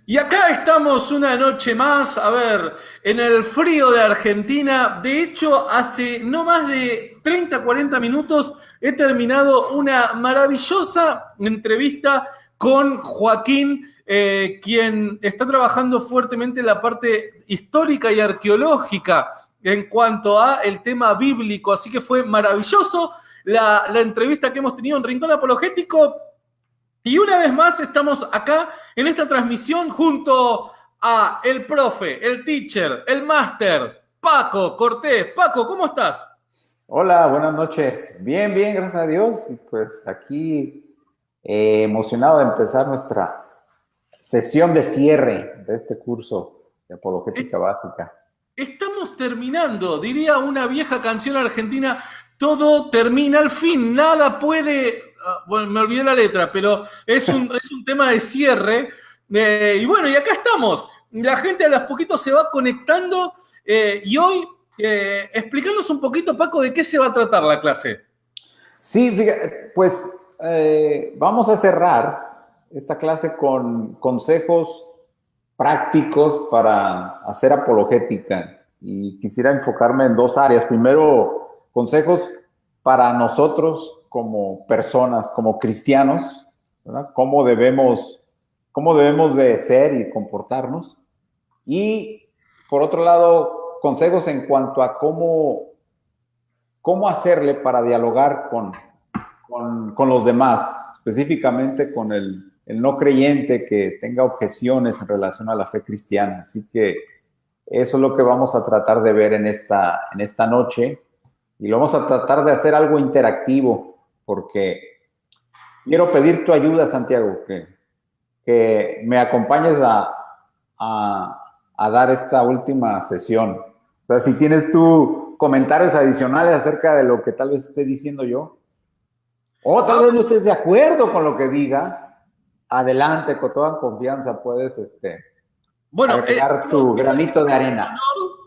Y acá estamos una noche más, a ver, en el frío de Argentina. De hecho, hace no más de 30, 40 minutos he terminado una maravillosa entrevista con Joaquín, quien está trabajando fuertemente en la parte histórica y arqueológica en cuanto a el tema bíblico. Así que fue maravilloso la entrevista que hemos tenido en Rincón Apologético. Y una vez más estamos acá en esta transmisión junto a el profe, el teacher, el máster, Paco Cortés. Paco, ¿cómo estás? Hola, buenas noches. Bien, bien, gracias a Dios. Y pues aquí emocionado de empezar nuestra sesión de cierre de este curso de apologética básica. Estamos terminando, diría una vieja canción argentina, todo termina al fin, nada puede... Bueno, me olvidé la letra, pero es un tema de cierre. Y bueno, y acá estamos. La gente a los poquitos se va conectando y hoy explícanos un poquito, Paco, de qué se va a tratar la clase. Sí, fíjate, pues vamos a cerrar esta clase con consejos prácticos para hacer apologética. Y quisiera enfocarme en dos áreas. Primero, consejos para nosotros como personas, como cristianos, ¿verdad? Cómo debemos de ser y comportarnos. Y por otro lado, consejos en cuanto a cómo hacerle para dialogar con los demás, específicamente con el no creyente que tenga objeciones en relación a la fe cristiana. Así que eso es lo que vamos a tratar de ver en esta noche. Y lo vamos a tratar de hacer algo interactivo, porque quiero pedir tu ayuda, Santiago, que me acompañes a dar esta última sesión. O sea, si tienes tú comentarios adicionales acerca de lo que tal vez esté diciendo yo, o tal vez no estés de acuerdo con lo que diga, adelante, con toda confianza puedes Bueno, agregar tu granito de arena.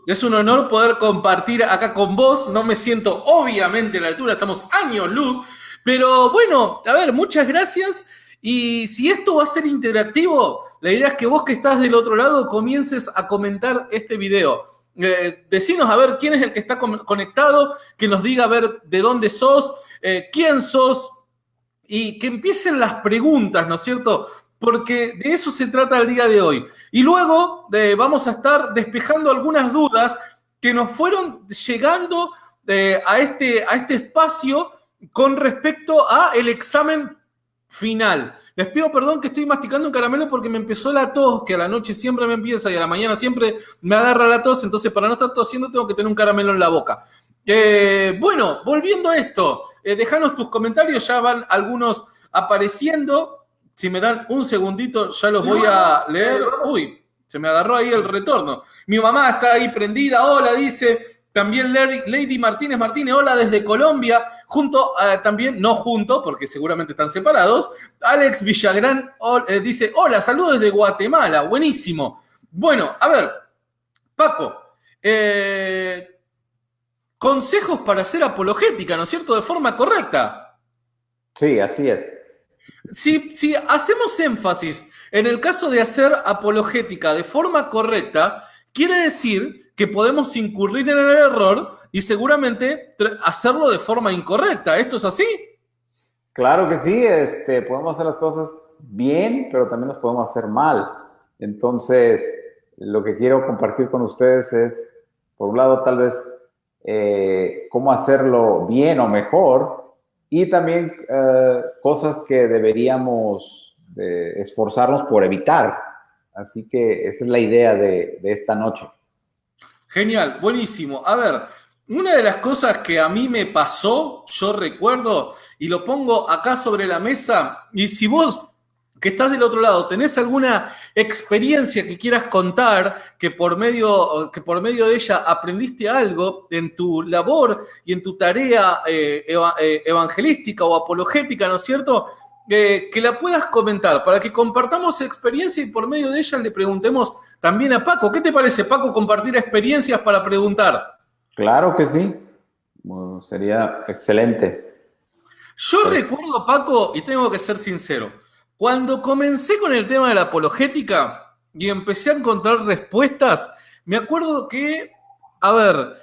es un honor poder compartir acá con vos. No me siento obviamente a la altura, estamos años luz. Pero bueno, a ver, muchas gracias. Y si esto va a ser interactivo, la idea es que vos que estás del otro lado comiences a comentar este video. Decinos a ver quién es el que está conectado, que nos diga a ver de dónde sos, quién sos, y que empiecen las preguntas, ¿no es cierto? Porque de eso se trata el día de hoy. Y luego vamos a estar despejando algunas dudas que nos fueron llegando a este espacio con respecto a el examen final. Les pido perdón que estoy masticando un caramelo porque me empezó la tos, que a la noche siempre me empieza y a la mañana siempre me agarra la tos, entonces para no estar tosiendo tengo que tener un caramelo en la boca. Bueno, volviendo a esto, déjanos tus comentarios, ya van algunos apareciendo. Si me dan un segundito, ya los voy a leer. Uy, se me agarró ahí el retorno. Mi mamá está ahí prendida. Hola, dice. También Lady Martínez, hola desde Colombia. Junto, también, no junto, porque seguramente están separados. Alex Villagrán dice, hola, saludos desde Guatemala. Buenísimo. Bueno, a ver, Paco, consejos para hacer apologética, ¿no es cierto? De forma correcta. Sí, así es. Si hacemos énfasis en el caso de hacer apologética de forma correcta, quiere decir que podemos incurrir en el error y seguramente hacerlo de forma incorrecta. ¿Esto es así? Claro que sí, podemos hacer las cosas bien, pero también las podemos hacer mal. Entonces, lo que quiero compartir con ustedes es, por un lado, tal vez, cómo hacerlo bien o mejor, y también cosas que deberíamos esforzarnos por evitar. Así que esa es la idea de esta noche. Genial, buenísimo. A ver, una de las cosas que a mí me pasó, yo recuerdo, y lo pongo acá sobre la mesa, y si vos que estás del otro lado, ¿tenés alguna experiencia que quieras contar que por medio de ella aprendiste algo en tu labor y en tu tarea evangelística o apologética, ¿no es cierto? Que la puedas comentar para que compartamos experiencia y por medio de ella le preguntemos también a Paco. ¿Qué te parece, Paco, compartir experiencias para preguntar? Claro que sí. Bueno, sería excelente. Yo recuerdo, Paco, y tengo que ser sincero, cuando comencé con el tema de la apologética, y empecé a encontrar respuestas. Me acuerdo que, a ver,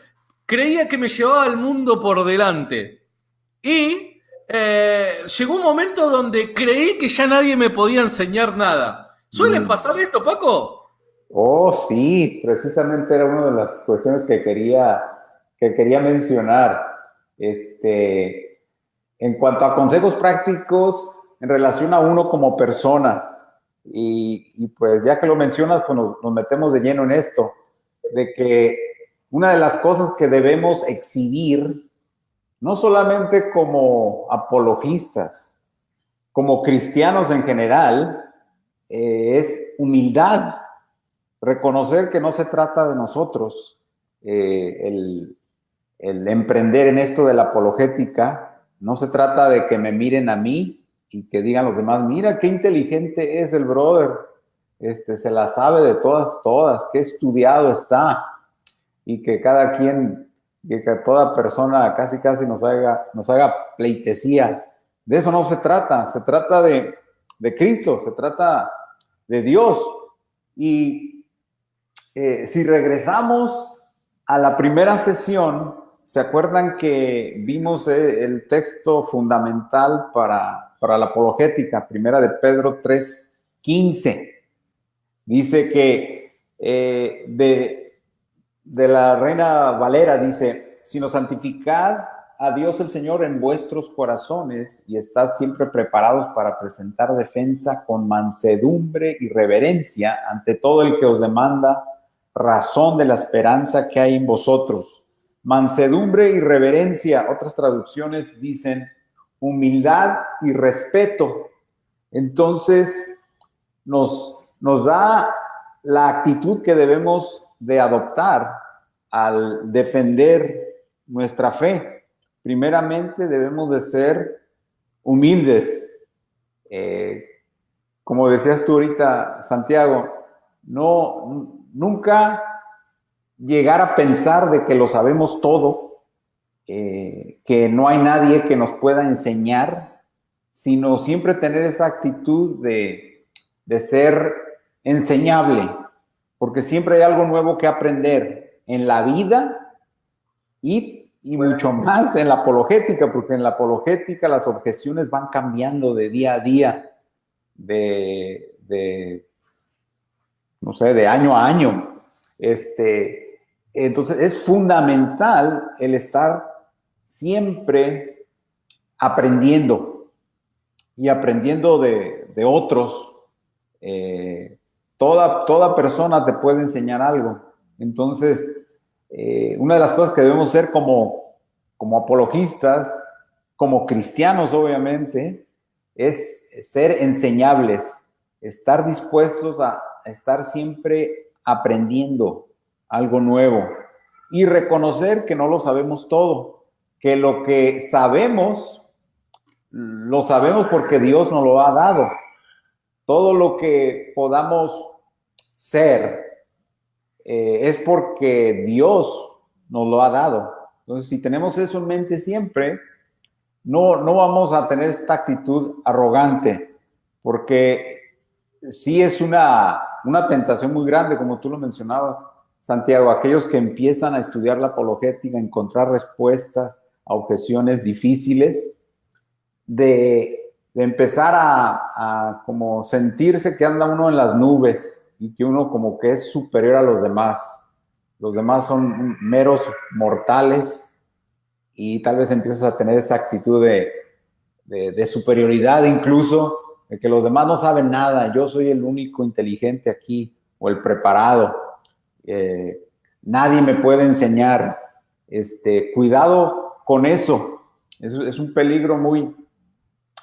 creía que me llevaba el mundo por delante. Y llegó un momento donde creí que ya nadie me podía enseñar nada. ¿Suele pasar esto, Paco? Oh, sí, precisamente era una de las cuestiones que quería mencionar. En cuanto a consejos prácticos en relación a uno como persona, y pues ya que lo mencionas, pues nos metemos de lleno en esto, de que una de las cosas que debemos exhibir, no solamente como apologistas, como cristianos en general, es humildad. Reconocer que no se trata de nosotros, el emprender en esto de la apologética, no se trata de que me miren a mí y que digan los demás, mira qué inteligente es el brother, se la sabe de todas, qué estudiado está, y que cada quien, que toda persona casi nos haga pleitesía. De eso no se trata de Cristo, se trata de Dios. Y si regresamos a la primera sesión, ¿se acuerdan que vimos el texto fundamental para la apologética? Primera de Pedro 3:15. Dice que de la Reina Valera dice, sino santificad a Dios el Señor en vuestros corazones y estad siempre preparados para presentar defensa con mansedumbre y reverencia ante todo el que os demanda razón de la esperanza que hay en vosotros. Mansedumbre y reverencia, otras traducciones dicen humildad y respeto. Entonces nos da la actitud que debemos de adoptar al defender nuestra fe. Primeramente debemos de ser humildes. Como decías tú ahorita, Santiago, nunca llegar a pensar de que lo sabemos todo, que no hay nadie que nos pueda enseñar, sino siempre tener esa actitud de ser enseñable, porque siempre hay algo nuevo que aprender en la vida y mucho más en la apologética, porque en la apologética las objeciones van cambiando de día a día, no sé, de año a año. Entonces es fundamental el estar siempre aprendiendo y aprendiendo de otros. Toda persona te puede enseñar algo. Entonces, una de las cosas que debemos ser como apologistas, como cristianos obviamente, es ser enseñables, estar dispuestos a estar siempre aprendiendo algo nuevo y reconocer que no lo sabemos todo, que lo que sabemos, lo sabemos porque Dios nos lo ha dado. Todo lo que podamos ser es porque Dios nos lo ha dado. Entonces, si tenemos eso en mente siempre, no vamos a tener esta actitud arrogante, porque sí es una tentación muy grande, como tú lo mencionabas, Santiago, aquellos que empiezan a estudiar la apologética, a encontrar respuestas a objeciones difíciles, de empezar a como sentirse que anda uno en las nubes y que uno como que es superior a los demás. Los demás son meros mortales y tal vez empiezas a tener esa actitud de superioridad incluso, de que los demás no saben nada, yo soy el único inteligente aquí o el preparado. Nadie me puede enseñar. Cuidado con eso. Es un peligro muy,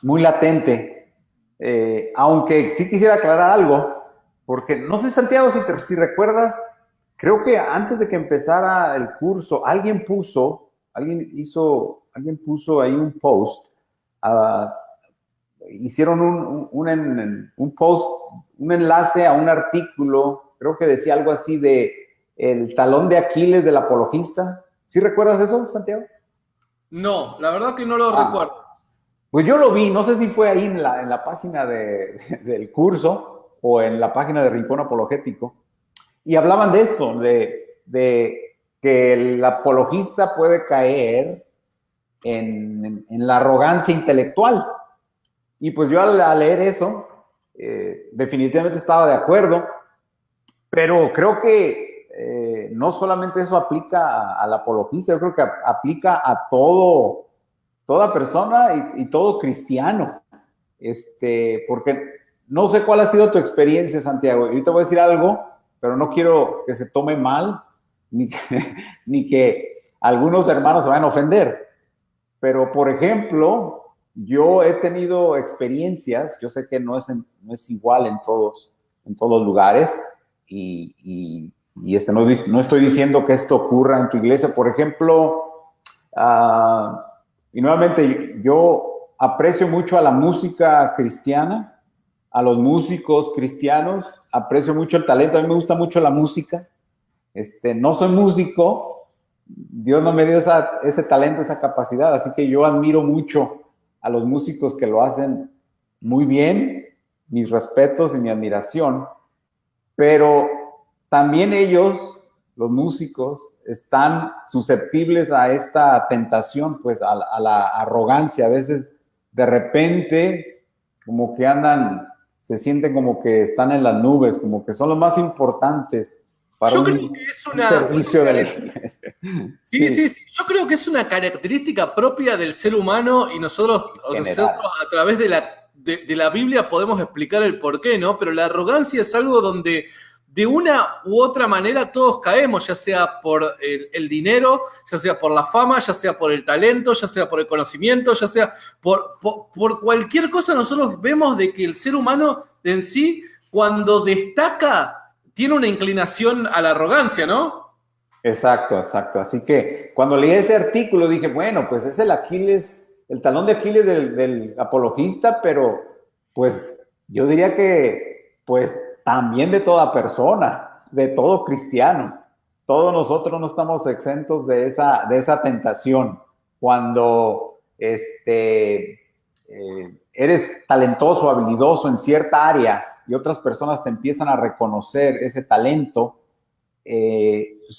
muy latente. Aunque sí quisiera aclarar algo, porque no sé, Santiago, si recuerdas, creo que antes de que empezara el curso, alguien puso ahí un post, hicieron un post, un enlace a un artículo, creo que decía algo así de el talón de Aquiles del apologista. ¿Sí recuerdas eso, Santiago? No, la verdad que no lo recuerdo. Pues yo lo vi, no sé si fue ahí en la página del curso, o en la página de Rincón Apologético, y hablaban de eso, de que el apologista puede caer en la arrogancia intelectual. Y pues yo al leer eso, definitivamente estaba de acuerdo, pero creo que no solamente eso aplica al apologista, yo creo que aplica a toda persona y todo cristiano. Porque no sé cuál ha sido tu experiencia, Santiago. Yo te voy a decir algo, pero no quiero que se tome mal, ni que algunos hermanos se vayan a ofender. Pero, por ejemplo, yo he tenido experiencias, yo sé que no es igual en todos lugares, y no estoy diciendo que esto ocurra en tu iglesia. Por ejemplo, y nuevamente yo aprecio mucho a la música cristiana, a los músicos cristianos, aprecio mucho el talento, a mí me gusta mucho la música. No soy músico, Dios no me dio ese talento, esa capacidad, así que yo admiro mucho a los músicos que lo hacen muy bien, mis respetos y mi admiración, pero también ellos, los músicos, están susceptibles a esta tentación, pues a la arrogancia. A veces, de repente, como que se sienten como que están en las nubes, como que son los más importantes para Yo creo que es un servicio de la iglesia. Sí. Yo creo que es una característica propia del ser humano y nosotros a través de la Biblia podemos explicar el porqué, ¿no? Pero la arrogancia es algo donde de una u otra manera todos caemos, ya sea por el dinero, ya sea por la fama, ya sea por el talento, ya sea por el conocimiento, ya sea por cualquier cosa. Nosotros vemos de que el ser humano en sí, cuando destaca, tiene una inclinación a la arrogancia, ¿no? Exacto. Así que cuando leí ese artículo dije, bueno, pues es el talón de Aquiles del apologista, pero pues yo diría que pues también de toda persona, de todo cristiano. Todos nosotros no estamos exentos de esa tentación. Cuando eres talentoso, habilidoso en cierta área y otras personas te empiezan a reconocer ese talento,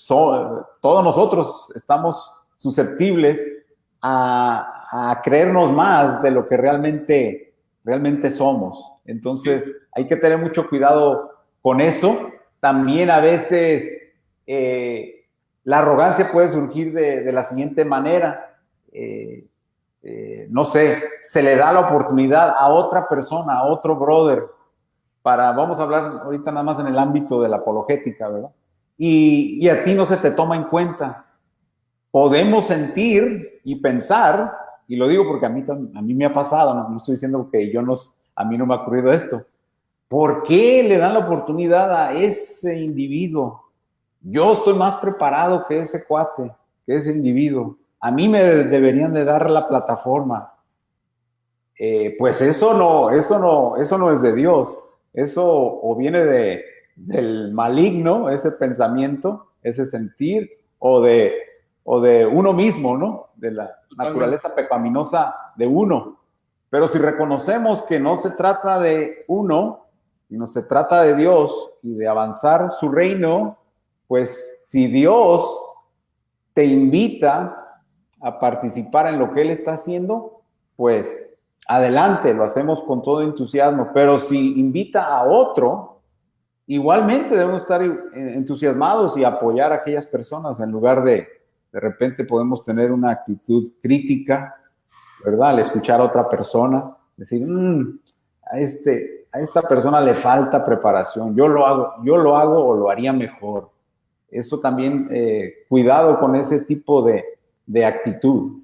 todos nosotros estamos susceptibles a creernos más de lo que realmente somos. Entonces, hay que tener mucho cuidado con eso. También a veces la arrogancia puede surgir de la siguiente manera. No sé, se le da la oportunidad a otra persona, a otro brother, vamos a hablar ahorita nada más en el ámbito de la apologética, ¿verdad? Y a ti no se te toma en cuenta. Podemos sentir y pensar, y lo digo porque a mí me ha pasado, no estoy diciendo que a mí no me ha ocurrido esto. ¿Por qué le dan la oportunidad a ese individuo? Yo estoy más preparado que ese cuate, que ese individuo. A mí me deberían de dar la plataforma. Pues eso no es de Dios. Eso o viene del maligno, ese pensamiento, ese sentir, o de uno mismo, ¿no? De la naturaleza pecaminosa de uno. Pero si reconocemos que no se trata de uno, sino se trata de Dios y de avanzar su reino, pues si Dios te invita a participar en lo que Él está haciendo, pues adelante, lo hacemos con todo entusiasmo. Pero si invita a otro, igualmente debemos estar entusiasmados y apoyar a aquellas personas en lugar de repente podemos tener una actitud crítica, ¿verdad? Al escuchar a otra persona, decir, a esta persona le falta preparación, yo lo hago o lo haría mejor. Eso también, cuidado con ese tipo de actitud.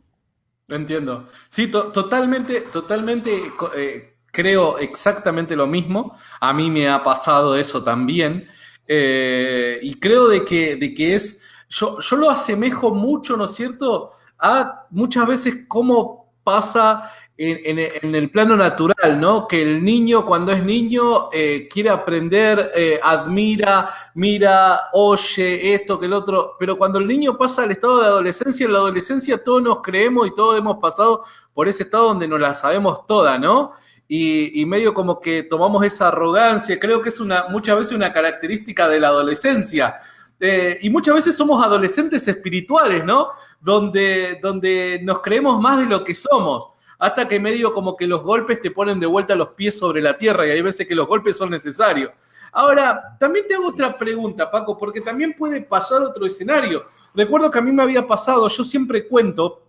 Entiendo. Sí, totalmente, creo exactamente lo mismo. A mí me ha pasado eso también. Y creo de que es... Yo lo asemejo mucho, ¿no es cierto?, a muchas veces cómo pasa en el plano natural, ¿no? Que el niño, cuando es niño, quiere aprender, admira, mira, oye, esto, que el otro. Pero cuando el niño pasa al estado de adolescencia, en la adolescencia todos nos creemos y todos hemos pasado por ese estado donde nos la sabemos toda, ¿no? y medio como que tomamos esa arrogancia. Creo que es muchas veces una característica de la adolescencia. Y muchas veces somos adolescentes espirituales, ¿no? Donde nos creemos más de lo que somos, hasta que medio como que los golpes te ponen de vuelta los pies sobre la tierra, y hay veces que los golpes son necesarios. Ahora, también te hago otra pregunta, Paco, porque también puede pasar otro escenario. Recuerdo que a mí me había pasado, yo siempre cuento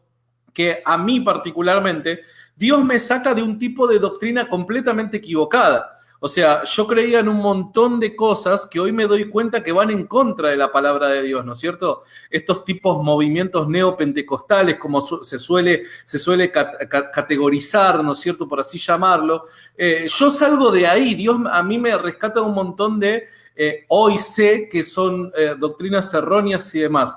que a mí particularmente, Dios me saca de un tipo de doctrina completamente equivocada. O sea, yo creía en un montón de cosas que hoy me doy cuenta que van en contra de la palabra de Dios, ¿no es cierto? Estos tipos movimientos neopentecostales, como se suele categorizar, ¿no es cierto? Por así llamarlo. Yo salgo de ahí, Dios a mí me rescata un montón de, hoy sé que son doctrinas erróneas y demás.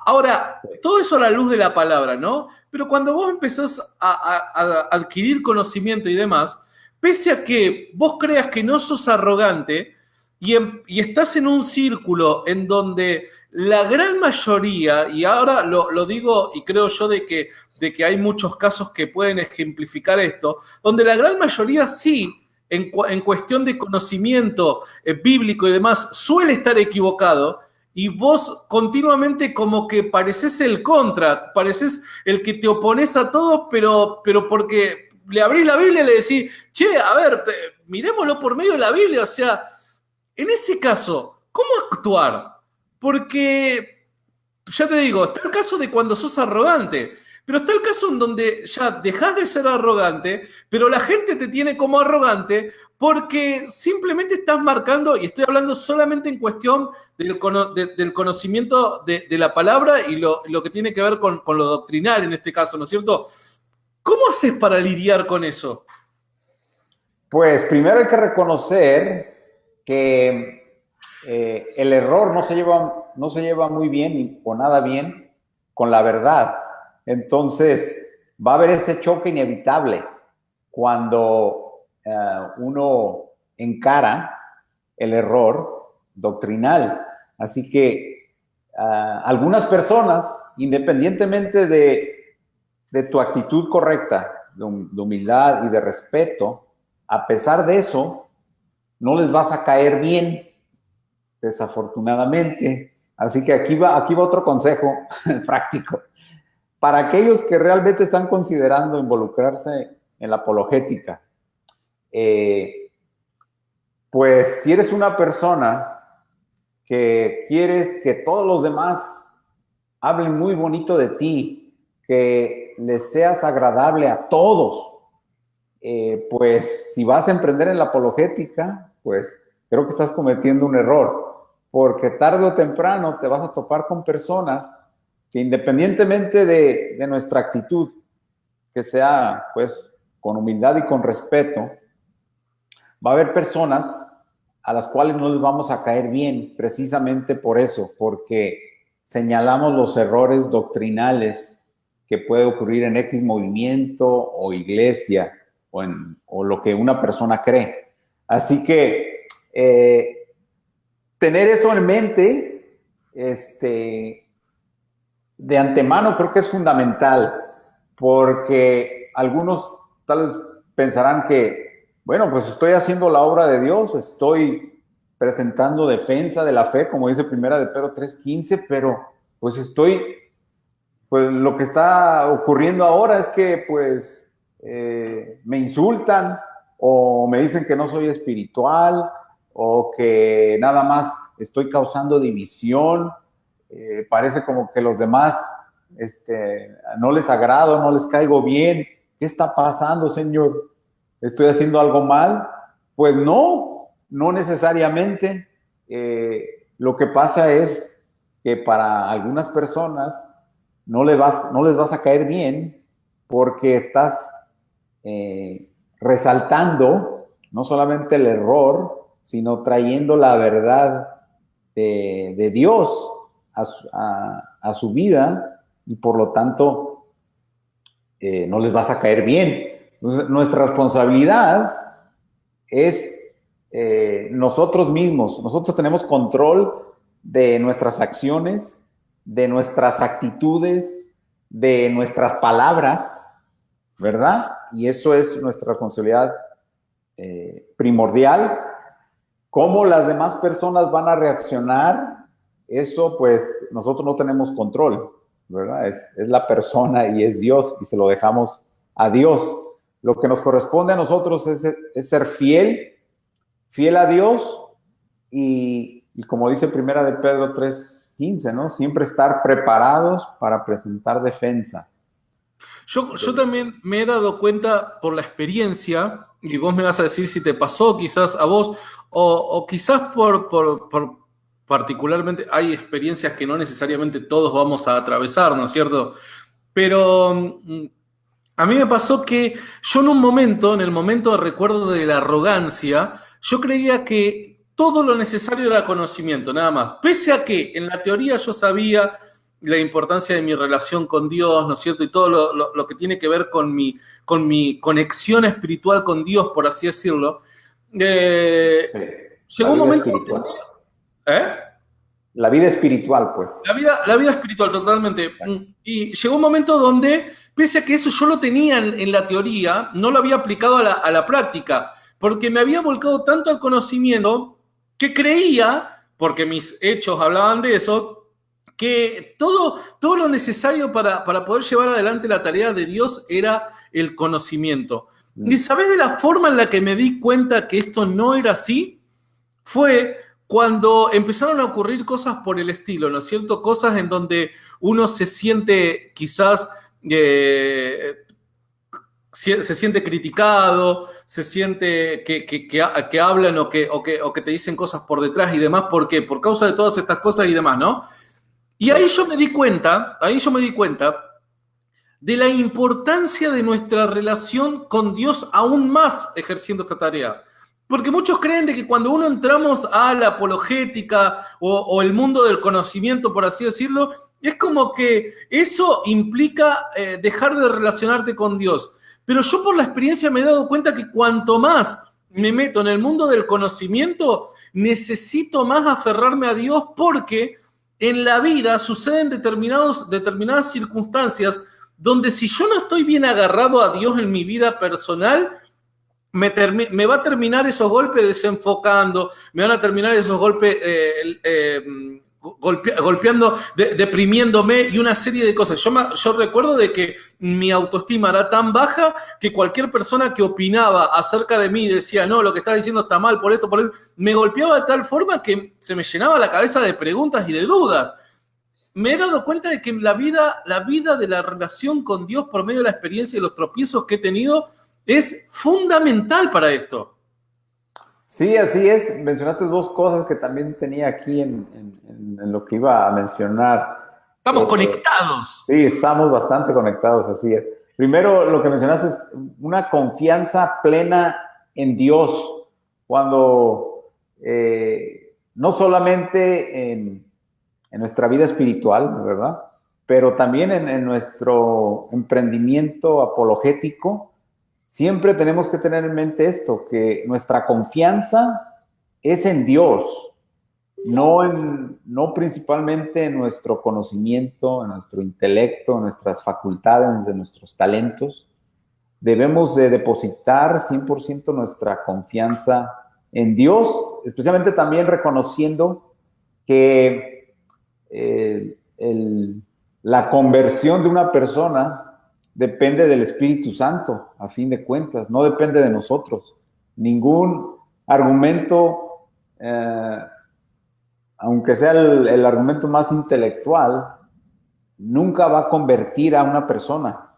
Ahora, todo eso a la luz de la palabra, ¿no? Pero cuando vos empezás a adquirir conocimiento y demás, pese a que vos creas que no sos arrogante y estás en un círculo en donde la gran mayoría, y ahora lo digo y creo yo de que hay muchos casos que pueden ejemplificar esto, donde la gran mayoría sí, en cuestión de conocimiento bíblico y demás, suele estar equivocado, y vos continuamente como que pareces el contra, pareces el que te opones a todo, pero porque le abrís la Biblia y le decís, che, a ver, miremoslo por medio de la Biblia. O sea, en ese caso, ¿cómo actuar? Porque, ya te digo, está el caso de cuando sos arrogante, pero está el caso en donde ya dejás de ser arrogante, pero la gente te tiene como arrogante porque simplemente estás marcando, y estoy hablando solamente en cuestión del conocimiento de la palabra y lo que tiene que ver con lo doctrinal en este caso, ¿no es cierto? ¿Cómo haces para lidiar con eso? Pues primero hay que reconocer que el error no se lleva muy bien o nada bien con la verdad. Entonces va a haber ese choque inevitable cuando uno encara el error doctrinal. Así que algunas personas, independientemente de tu actitud correcta, de humildad y de respeto, a pesar de eso, no les vas a caer bien, desafortunadamente. Así que aquí va otro consejo práctico. Para aquellos que realmente están considerando involucrarse en la apologética, pues si eres una persona que quieres que todos los demás hablen muy bonito de ti, que les seas agradable a todos, pues si vas a emprender en la apologética, pues creo que estás cometiendo un error, porque tarde o temprano te vas a topar con personas que independientemente de nuestra actitud, que sea pues con humildad y con respeto, va a haber personas a las cuales no les vamos a caer bien precisamente por eso, porque señalamos los errores doctrinales que puede ocurrir en X movimiento o iglesia o lo que una persona cree. Así que tener eso en mente de antemano creo que es fundamental, porque algunos tal vez pensarán que, bueno, pues estoy haciendo la obra de Dios, estoy presentando defensa de la fe, como dice Primera de Pedro 3:15, pero pues pues lo que está ocurriendo ahora es que pues me insultan o me dicen que no soy espiritual o que nada más estoy causando división. Parece como que los demás no les agrado, no les caigo bien. ¿Qué está pasando, Señor? ¿Estoy haciendo algo mal? Pues no necesariamente. Lo que pasa es que para algunas personas no les vas a caer bien porque estás resaltando no solamente el error, sino trayendo la verdad de Dios a su vida, y por lo tanto no les vas a caer bien. Entonces, nuestra responsabilidad es nosotros mismos. Nosotros tenemos control de nuestras acciones, de nuestras actitudes, de nuestras palabras, ¿verdad? Y eso es nuestra responsabilidad primordial. ¿Cómo las demás personas van a reaccionar? Eso, pues, nosotros no tenemos control, ¿verdad? Es la persona y es Dios, y se lo dejamos a Dios. Lo que nos corresponde a nosotros es ser fiel a Dios, y como dice Primera de Pedro 3:15, ¿no? Siempre estar preparados para presentar defensa. Yo también me he dado cuenta por la experiencia, y vos me vas a decir si te pasó quizás a vos, o quizás por particularmente hay experiencias que no necesariamente todos vamos a atravesar, ¿no es cierto? Pero a mí me pasó que yo en el momento de recuerdo de la arrogancia, yo creía que todo lo necesario era conocimiento, nada más. Pese a que en la teoría yo sabía la importancia de mi relación con Dios, ¿no es cierto? Y todo lo que tiene que ver con mi conexión espiritual con Dios, por así decirlo. Llegó un momento... Espiritual. ¿Eh? La vida espiritual, pues. La vida espiritual, totalmente. Y llegó un momento donde, pese a que eso yo lo tenía en la teoría, no lo había aplicado a la práctica, porque me había volcado tanto al conocimiento que creía, porque mis hechos hablaban de eso, que todo lo necesario para poder llevar adelante la tarea de Dios era el conocimiento. ¿Y sabés de la forma en la que me di cuenta que esto no era así? Fue cuando empezaron a ocurrir cosas por el estilo, ¿no es cierto? Cosas en donde uno se siente quizás, se siente criticado, se siente que hablan o que te dicen cosas por detrás y demás. ¿Por qué? Por causa de todas estas cosas y demás, ¿no? Y ahí yo me di cuenta de la importancia de nuestra relación con Dios aún más ejerciendo esta tarea. Porque muchos creen de que cuando uno entramos a la apologética o el mundo del conocimiento, por así decirlo, es como que eso implica dejar de relacionarte con Dios. Pero yo por la experiencia me he dado cuenta que cuanto más me meto en el mundo del conocimiento, necesito más aferrarme a Dios, porque en la vida suceden determinadas circunstancias donde si yo no estoy bien agarrado a Dios en mi vida personal, me va a terminar esos golpes desenfocando, me van a terminar esos golpes golpeando, deprimiéndome y una serie de cosas. Yo recuerdo de que mi autoestima era tan baja que cualquier persona que opinaba acerca de mí y decía, no, lo que estás diciendo está mal por esto, me golpeaba de tal forma que se me llenaba la cabeza de preguntas y de dudas. Me he dado cuenta de que la vida de la relación con Dios por medio de la experiencia y los tropiezos que he tenido es fundamental para esto. Sí, así es. Mencionaste dos cosas que también tenía aquí en lo que iba a mencionar. Estamos conectados. Sí, estamos bastante conectados, así es. Primero, lo que mencionaste es una confianza plena en Dios, cuando no solamente en nuestra vida espiritual, ¿verdad? Pero también en nuestro emprendimiento apologético, siempre tenemos que tener en mente esto, que nuestra confianza es en Dios, no principalmente en nuestro conocimiento, en nuestro intelecto, en nuestras facultades, en nuestros talentos. Debemos de depositar 100% nuestra confianza en Dios, especialmente también reconociendo que la conversión de una persona depende del Espíritu Santo, a fin de cuentas, no depende de nosotros. Ningún argumento, aunque sea el argumento más intelectual, nunca va a convertir a una persona.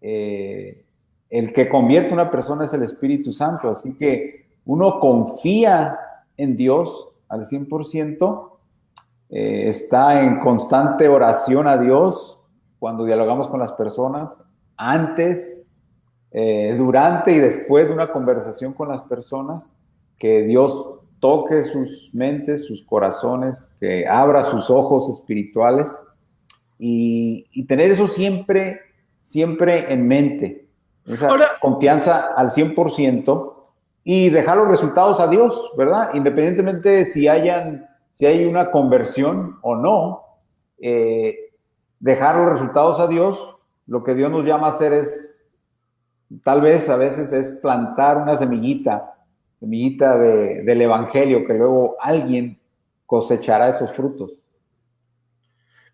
El que convierte a una persona es el Espíritu Santo, así que uno confía en Dios al 100%, está en constante oración a Dios cuando dialogamos con las personas, antes, durante y después de una conversación con las personas, que Dios toque sus mentes, sus corazones, que abra sus ojos espirituales y tener eso siempre en mente, esa confianza al 100% y dejar los resultados a Dios, ¿verdad? Independientemente de si hay una conversión o no, dejar los resultados a Dios. Lo que Dios nos llama a hacer es Tal vez a veces es plantar una semillita del evangelio, que luego alguien cosechará esos frutos.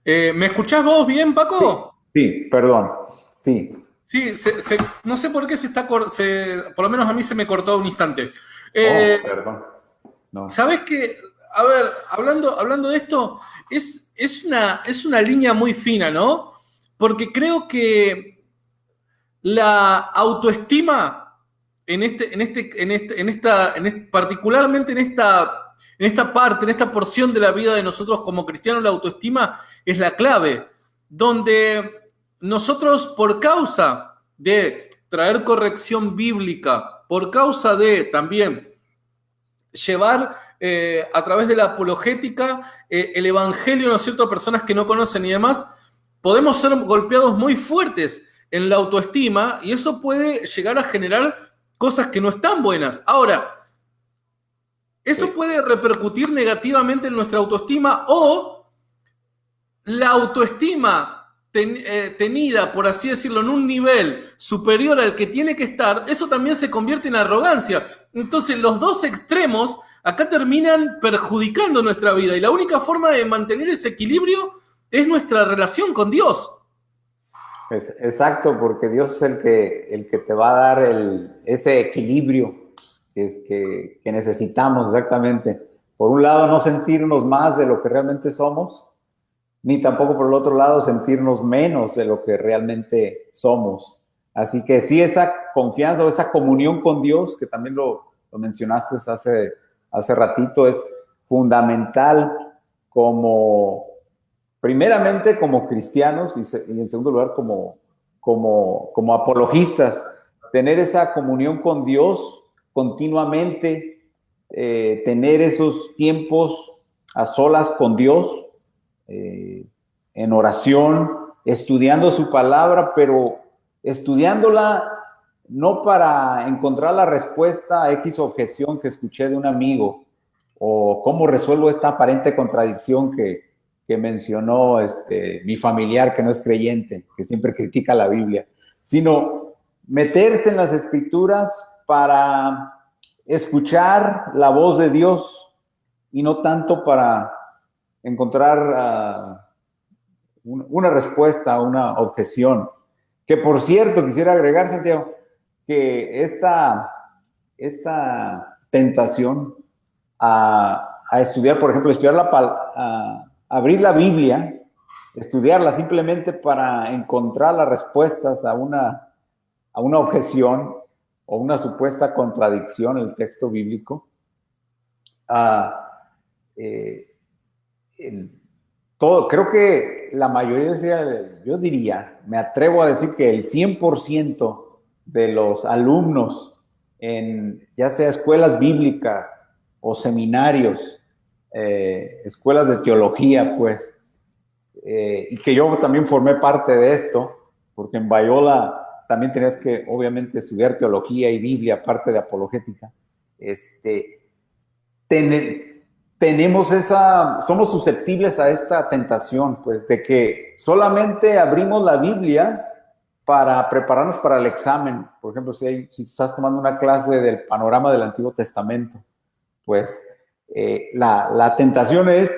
¿Me escuchás vos bien, Sí, Paco? sí, perdón. Sí. Sí, no sé por qué por lo menos a mí se me cortó un instante. Oh, perdón. No. ¿Sabés qué? A ver, hablando de esto, es una línea muy fina, ¿no? Porque creo que la autoestima, particularmente en esta parte, en esta porción de la vida de nosotros como cristianos, la autoestima es la clave, donde nosotros, por causa de traer corrección bíblica, por causa de también llevar a través de la apologética el evangelio, ¿no es cierto?, a personas que no conocen y demás, podemos ser golpeados muy fuertes en la autoestima y eso puede llegar a generar cosas que no están buenas. Ahora, eso puede repercutir negativamente en nuestra autoestima o la autoestima tenida, por así decirlo, en un nivel superior al que tiene que estar, eso también se convierte en arrogancia. Entonces, los dos extremos acá terminan perjudicando nuestra vida y la única forma de mantener ese equilibrio es nuestra relación con Dios. Exacto, porque Dios es el que te va a dar ese equilibrio que necesitamos exactamente. Por un lado, no sentirnos más de lo que realmente somos, ni tampoco por el otro lado sentirnos menos de lo que realmente somos. Así que sí, esa confianza o esa comunión con Dios, que también lo mencionaste hace ratito, es fundamental como, primeramente como cristianos y en segundo lugar como apologistas, tener esa comunión con Dios continuamente, tener esos tiempos a solas con Dios, en oración, estudiando su palabra, pero estudiándola no para encontrar la respuesta a X objeción que escuché de un amigo o cómo resuelvo esta aparente contradicción que mencionó mi familiar que no es creyente, que siempre critica la Biblia, sino meterse en las escrituras para escuchar la voz de Dios y no tanto para encontrar una respuesta a una objeción. Que por cierto, quisiera agregar, Santiago, que esta tentación a estudiar, por ejemplo, a abrir la Biblia, estudiarla simplemente para encontrar las respuestas a una objeción o una supuesta contradicción en el texto bíblico, creo que la mayoría, yo diría, me atrevo a decir que el 100% de los alumnos en ya sea escuelas bíblicas o seminarios, escuelas de teología, pues, y que yo también formé parte de esto, porque en Bayola también tenías que, obviamente, estudiar teología y Biblia, aparte de apologética. Somos susceptibles a esta tentación, pues, de que solamente abrimos la Biblia para prepararnos para el examen. Por ejemplo, si estás tomando una clase del panorama del Antiguo Testamento, pues la tentación es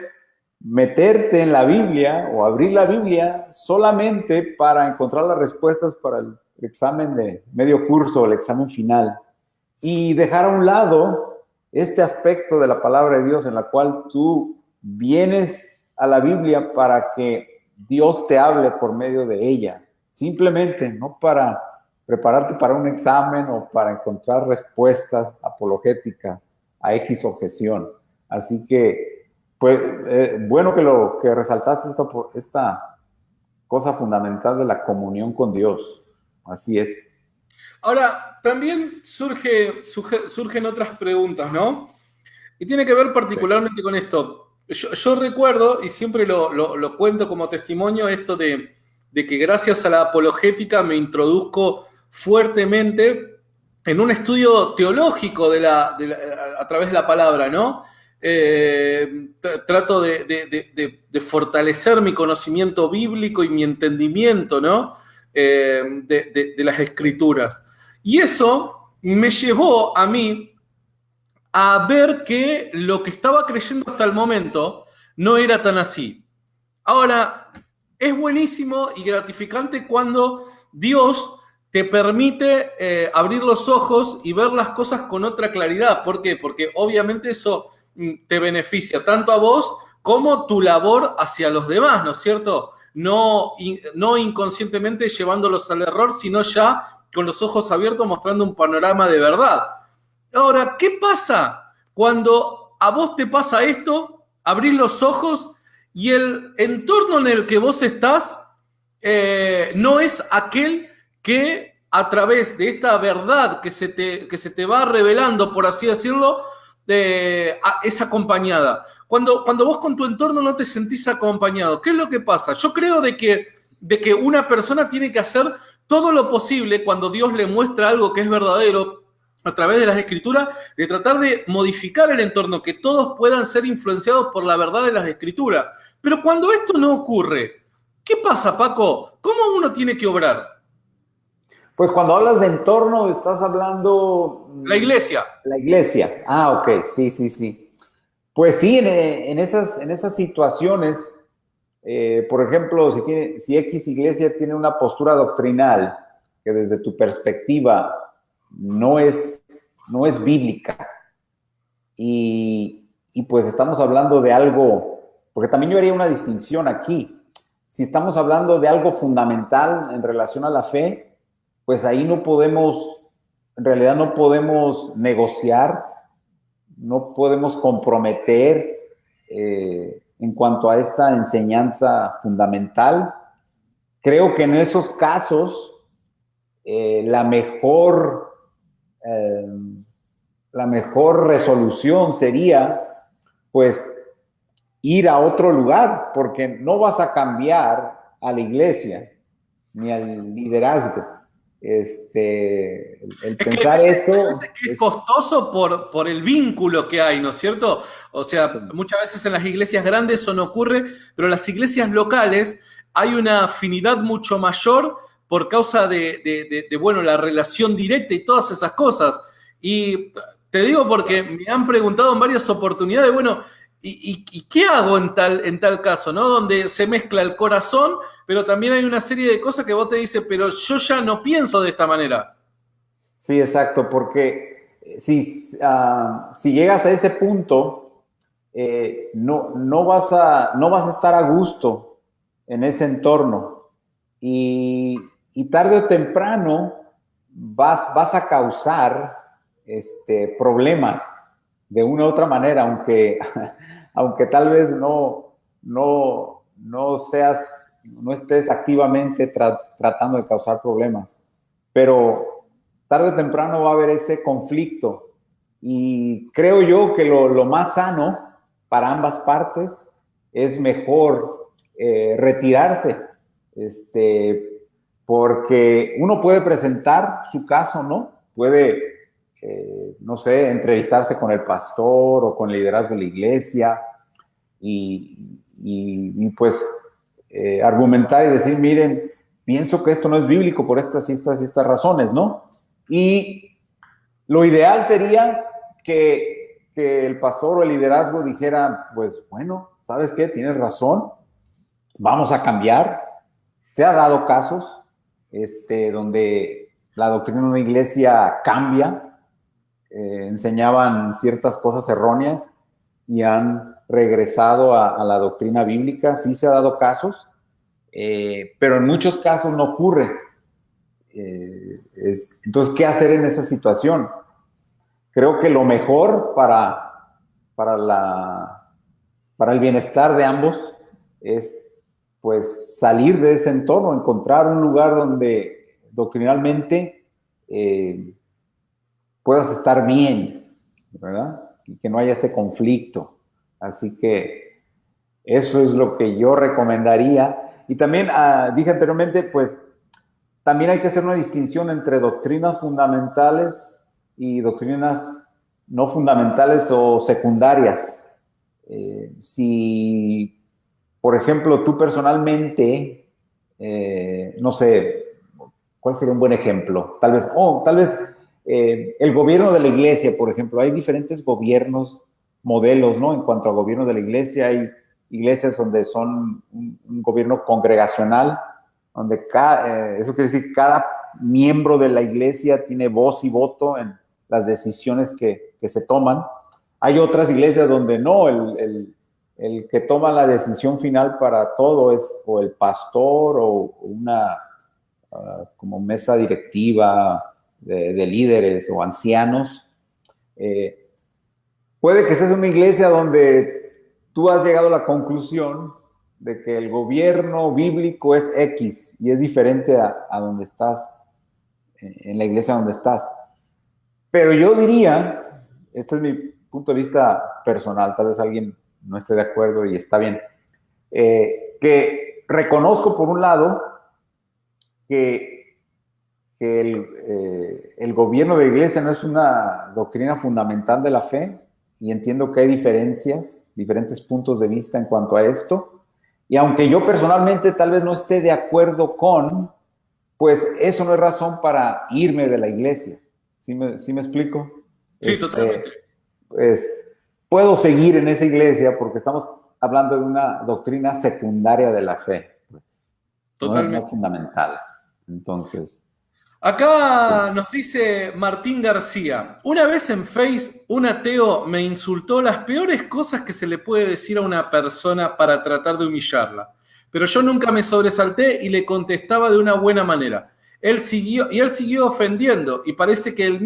meterte en la Biblia o abrir la Biblia solamente para encontrar las respuestas para el examen de medio curso o el examen final y dejar a un lado este aspecto de la palabra de Dios en la cual tú vienes a la Biblia para que Dios te hable por medio de ella, simplemente, no para prepararte para un examen o para encontrar respuestas apologéticas a X objeción. Así que, pues, bueno que resaltaste esta cosa fundamental de la comunión con Dios. Así es. Ahora, también surgen otras preguntas, ¿no? Y tiene que ver particularmente con esto. Yo recuerdo, y siempre lo cuento como testimonio, esto de que gracias a la apologética me introduzco fuertemente en un estudio teológico a través de la palabra, ¿no? Trato de fortalecer mi conocimiento bíblico y mi entendimiento, ¿no? De las escrituras. Y eso me llevó a mí a ver que lo que estaba creyendo hasta el momento no era tan así. Ahora, es buenísimo y gratificante cuando Dios te permite abrir los ojos y ver las cosas con otra claridad. ¿Por qué? Porque obviamente eso te beneficia tanto a vos como tu labor hacia los demás, ¿no es cierto? No inconscientemente llevándolos al error, sino ya con los ojos abiertos mostrando un panorama de verdad. Ahora, ¿qué pasa cuando a vos te pasa esto, abrís los ojos y el entorno en el que vos estás no es aquel que a través de esta verdad que se te va revelando, por así decirlo, es acompañada? Cuando vos con tu entorno no te sentís acompañado, ¿qué es lo que pasa? Yo creo de que una persona tiene que hacer todo lo posible cuando Dios le muestra algo que es verdadero a través de las escrituras, de tratar de modificar el entorno, que todos puedan ser influenciados por la verdad de las escrituras. Pero cuando esto no ocurre, ¿qué pasa, Paco? ¿Cómo uno tiene que obrar? Pues cuando hablas de entorno, estás hablando... La iglesia. La iglesia. Ah, ok, sí, sí, sí. Pues sí, en esas situaciones, por ejemplo, si X iglesia tiene una postura doctrinal que desde tu perspectiva no es bíblica, y pues estamos hablando de algo, porque también yo haría una distinción aquí. Si estamos hablando de algo fundamental en relación a la fe, pues ahí en realidad no podemos negociar, no podemos comprometer en cuanto a esta enseñanza fundamental. Creo que en esos casos la mejor resolución sería, pues, ir a otro lugar, porque no vas a cambiar a la iglesia ni al liderazgo. El pensar eso es costoso por el vínculo que hay, ¿no es cierto? O sea, muchas veces en las iglesias grandes eso no ocurre, pero en las iglesias locales hay una afinidad mucho mayor por causa de bueno, la relación directa y todas esas cosas. Y te digo porque me han preguntado en varias oportunidades, bueno, ¿y qué hago en tal caso, ¿no? Donde se mezcla el corazón, pero también hay una serie de cosas que vos te dices, pero yo ya no pienso de esta manera. Sí, exacto, porque si llegas a ese punto, no vas a estar a gusto en ese entorno, y tarde o temprano vas a causar problemas de una u otra manera, aunque tal vez no estés activamente tratando de causar problemas, pero tarde o temprano va a haber ese conflicto, y creo yo que lo más sano para ambas partes es mejor retirarse, porque uno puede presentar su caso, ¿no? Puede, no sé, entrevistarse con el pastor o con el liderazgo de la iglesia y pues argumentar y decir, miren, pienso que esto no es bíblico por estas y estas razones, ¿no? Y lo ideal sería que el pastor o el liderazgo dijera, pues bueno, ¿sabes qué? Tienes razón, vamos a cambiar. Se ha dado casos donde la doctrina de una iglesia cambia, enseñaban ciertas cosas erróneas y han regresado a la doctrina bíblica. Sí se ha dado casos, pero en muchos casos no ocurre. Entonces, ¿qué hacer en esa situación? Creo que lo mejor para el bienestar de ambos es, pues, salir de ese entorno, encontrar un lugar donde doctrinalmente puedas estar bien, ¿verdad? Y que no haya ese conflicto. Así que eso es lo que yo recomendaría. Y también, dije anteriormente, pues, también hay que hacer una distinción entre doctrinas fundamentales y doctrinas no fundamentales o secundarias. Si, por ejemplo, tú personalmente, no sé, ¿cuál sería un buen ejemplo? Tal vez el gobierno de la iglesia, por ejemplo. Hay diferentes gobiernos, modelos, ¿no? En cuanto a gobierno de la iglesia, hay iglesias donde son un gobierno congregacional, donde eso quiere decir cada miembro de la iglesia tiene voz y voto en las decisiones que se toman. Hay otras iglesias donde no, el que toma la decisión final para todo es o el pastor o una como mesa directiva de líderes o ancianos. Puede que seas una iglesia donde tú has llegado a la conclusión de que el gobierno bíblico es X y es diferente a donde estás, en la iglesia donde estás. Pero yo diría, este es mi punto de vista personal, tal vez alguien no esté de acuerdo y está bien, que reconozco por un lado que el gobierno de la iglesia no es una doctrina fundamental de la fe, y entiendo que hay diferentes puntos de vista en cuanto a esto, y aunque yo personalmente tal vez no esté de acuerdo con, pues eso no es razón para irme de la iglesia. ¿Sí me explico? Sí, totalmente. Pues puedo seguir en esa iglesia porque estamos hablando de una doctrina secundaria de la fe, pues, Totalmente. no es fundamental. Entonces... Acá nos dice Martín García, una vez en Face un ateo me insultó las peores cosas que se le puede decir a una persona para tratar de humillarla, pero yo nunca me sobresalté y le contestaba de una buena manera. Él siguió ofendiendo y parece que él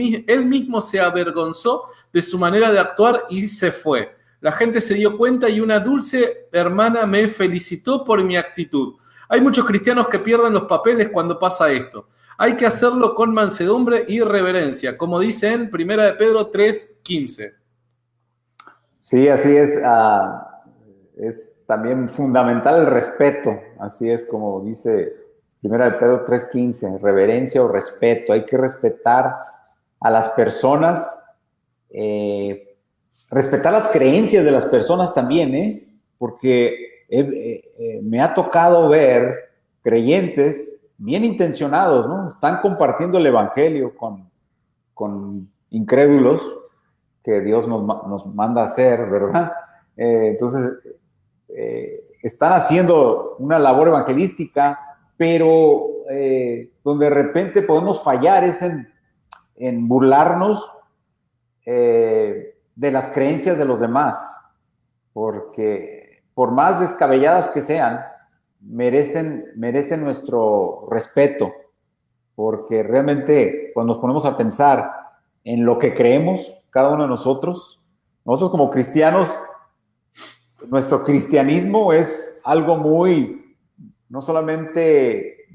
mismo se avergonzó de su manera de actuar y se fue. La gente se dio cuenta y una dulce hermana me felicitó por mi actitud. Hay muchos cristianos que pierden los papeles cuando pasa esto. Hay que hacerlo con mansedumbre y reverencia, como dice en 1 de Pedro 3:15. Sí, así es. Es también fundamental el respeto. Así es como dice 1 de Pedro 3:15, reverencia o respeto. Hay que respetar a las personas, respetar las creencias de las personas también, porque me ha tocado ver creyentes bien intencionados, ¿no? Están compartiendo el evangelio con incrédulos que Dios nos manda a hacer, ¿verdad? Entonces, están haciendo una labor evangelística, pero donde de repente podemos fallar es en burlarnos de las creencias de los demás, porque por más descabelladas que sean, merecen nuestro respeto, porque realmente cuando nos ponemos a pensar en lo que creemos, cada uno de nosotros como cristianos, nuestro cristianismo es algo muy, no solamente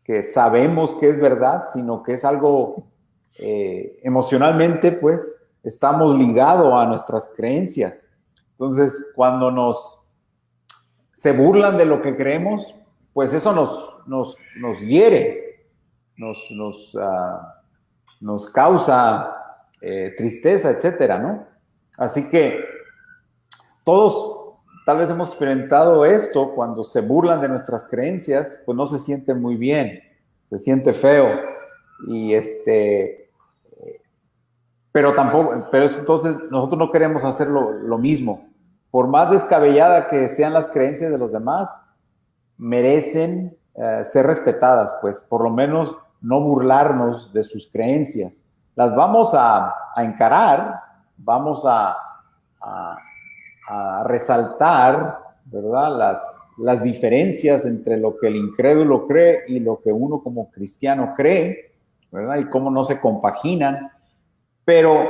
que sabemos que es verdad, sino que es algo emocionalmente, pues, estamos ligados a nuestras creencias. Entonces, cuando se burlan de lo que creemos, pues eso nos hiere, nos causa tristeza, etcétera, ¿no? Así que todos tal vez hemos experimentado esto, cuando se burlan de nuestras creencias, pues no se siente muy bien, se siente feo, y pero entonces nosotros no queremos hacer lo mismo. Por más descabellada que sean las creencias de los demás, merecen ser respetadas, pues por lo menos no burlarnos de sus creencias. Las vamos a encarar, vamos a resaltar, ¿verdad? Las diferencias entre lo que el incrédulo cree y lo que uno como cristiano cree, ¿verdad? Y cómo no se compaginan, pero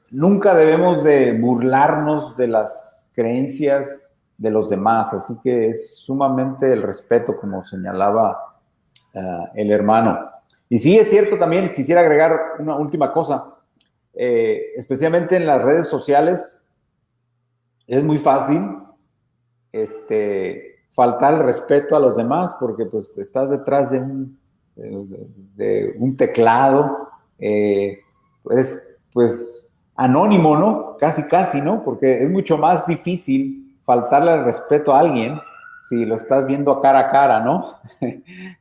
nunca debemos de burlarnos de las creencias de los demás, así que es sumamente el respeto, como señalaba el hermano. Y sí, es cierto también, quisiera agregar una última cosa, especialmente en las redes sociales, es muy fácil faltar el respeto a los demás, porque pues estás detrás de un teclado, pues anónimo, ¿no? Casi, ¿no? Porque es mucho más difícil faltarle el respeto a alguien si lo estás viendo cara a cara, ¿no?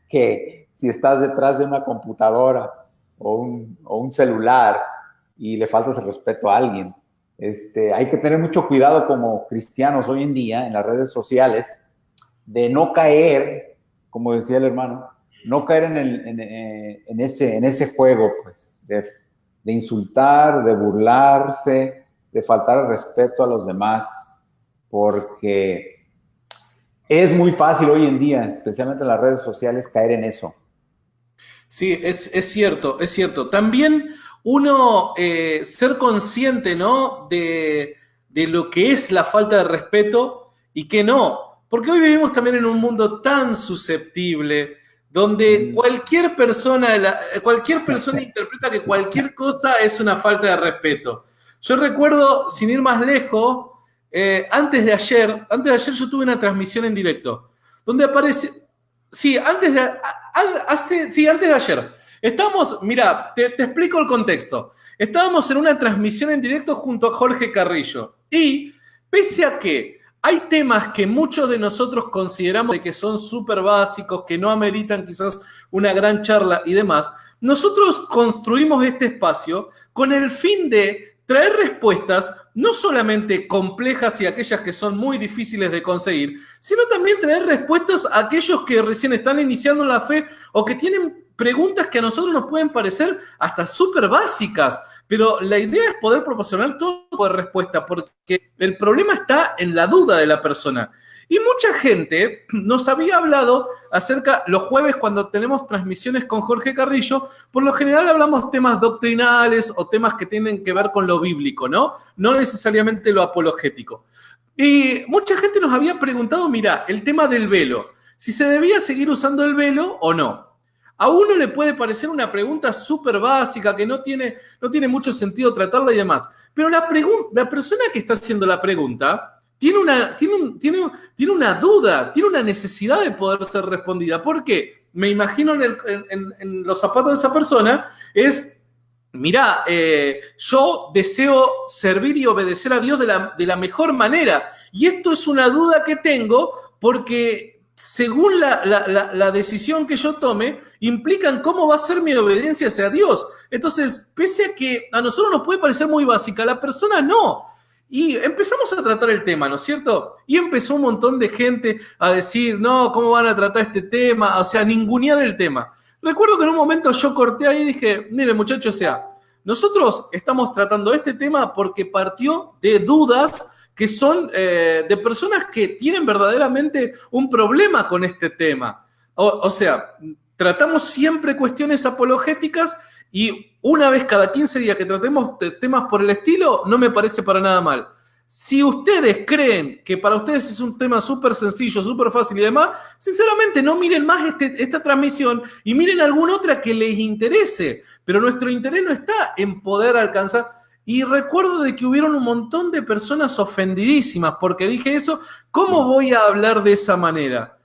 que si estás detrás de una computadora o un celular y le faltas el respeto a alguien. Hay que tener mucho cuidado como cristianos hoy en día en las redes sociales de no caer, como decía el hermano, no caer en ese juego, pues, de insultar, de burlarse, de faltar el respeto a los demás, porque es muy fácil hoy en día, especialmente en las redes sociales, caer en eso. Sí, es cierto, es cierto. También uno ser consciente, ¿no? De lo que es la falta de respeto y que no. Porque hoy vivimos también en un mundo tan susceptible, donde cualquier persona interpreta que cualquier cosa es una falta de respeto. Yo recuerdo, sin ir más lejos, antes de ayer yo tuve una transmisión en directo, donde aparece, sí, antes de ayer. Estamos, mira, te explico el contexto. Estábamos en una transmisión en directo junto a Jorge Carrillo. Y pese a que hay temas que muchos de nosotros consideramos de que son súper básicos, que no ameritan quizás una gran charla y demás, nosotros construimos este espacio con el fin de traer respuestas no solamente complejas y aquellas que son muy difíciles de conseguir, sino también traer respuestas a aquellos que recién están iniciando la fe o que tienen preguntas que a nosotros nos pueden parecer hasta súper básicas, pero la idea es poder proporcionar todo tipo de respuesta, porque el problema está en la duda de la persona. Y mucha gente nos había hablado acerca, los jueves cuando tenemos transmisiones con Jorge Carrillo, por lo general hablamos temas doctrinales o temas que tienen que ver con lo bíblico, ¿no? No necesariamente lo apologético. Y mucha gente nos había preguntado, mira, el tema del velo, si se debía seguir usando el velo o no. A uno le puede parecer una pregunta súper básica, que no tiene mucho sentido tratarla y demás. Pero la persona que está haciendo la pregunta tiene una duda, tiene una necesidad de poder ser respondida. ¿Por qué? Me imagino en los zapatos de esa persona, es, mirá, yo deseo servir y obedecer a Dios de la mejor manera. Y esto es una duda que tengo porque según la decisión que yo tome, implican cómo va a ser mi obediencia hacia Dios. Entonces, pese a que a nosotros nos puede parecer muy básica, a la persona no. Y empezamos a tratar el tema, ¿no es cierto? Y empezó un montón de gente a decir, no, ¿cómo van a tratar este tema? O sea, ningunear el tema. Recuerdo que en un momento yo corté ahí y dije, mire muchachos, o sea, nosotros estamos tratando este tema porque partió de dudas que son de personas que tienen verdaderamente un problema con este tema. O sea, tratamos siempre cuestiones apologéticas y una vez cada 15 días que tratemos temas por el estilo, no me parece para nada mal. Si ustedes creen que para ustedes es un tema súper sencillo, súper fácil y demás, sinceramente no miren más esta transmisión y miren alguna otra que les interese. Pero nuestro interés no está en poder alcanzar. Y recuerdo de que hubieron un montón de personas ofendidísimas porque dije eso. ¿Cómo voy a hablar de esa manera?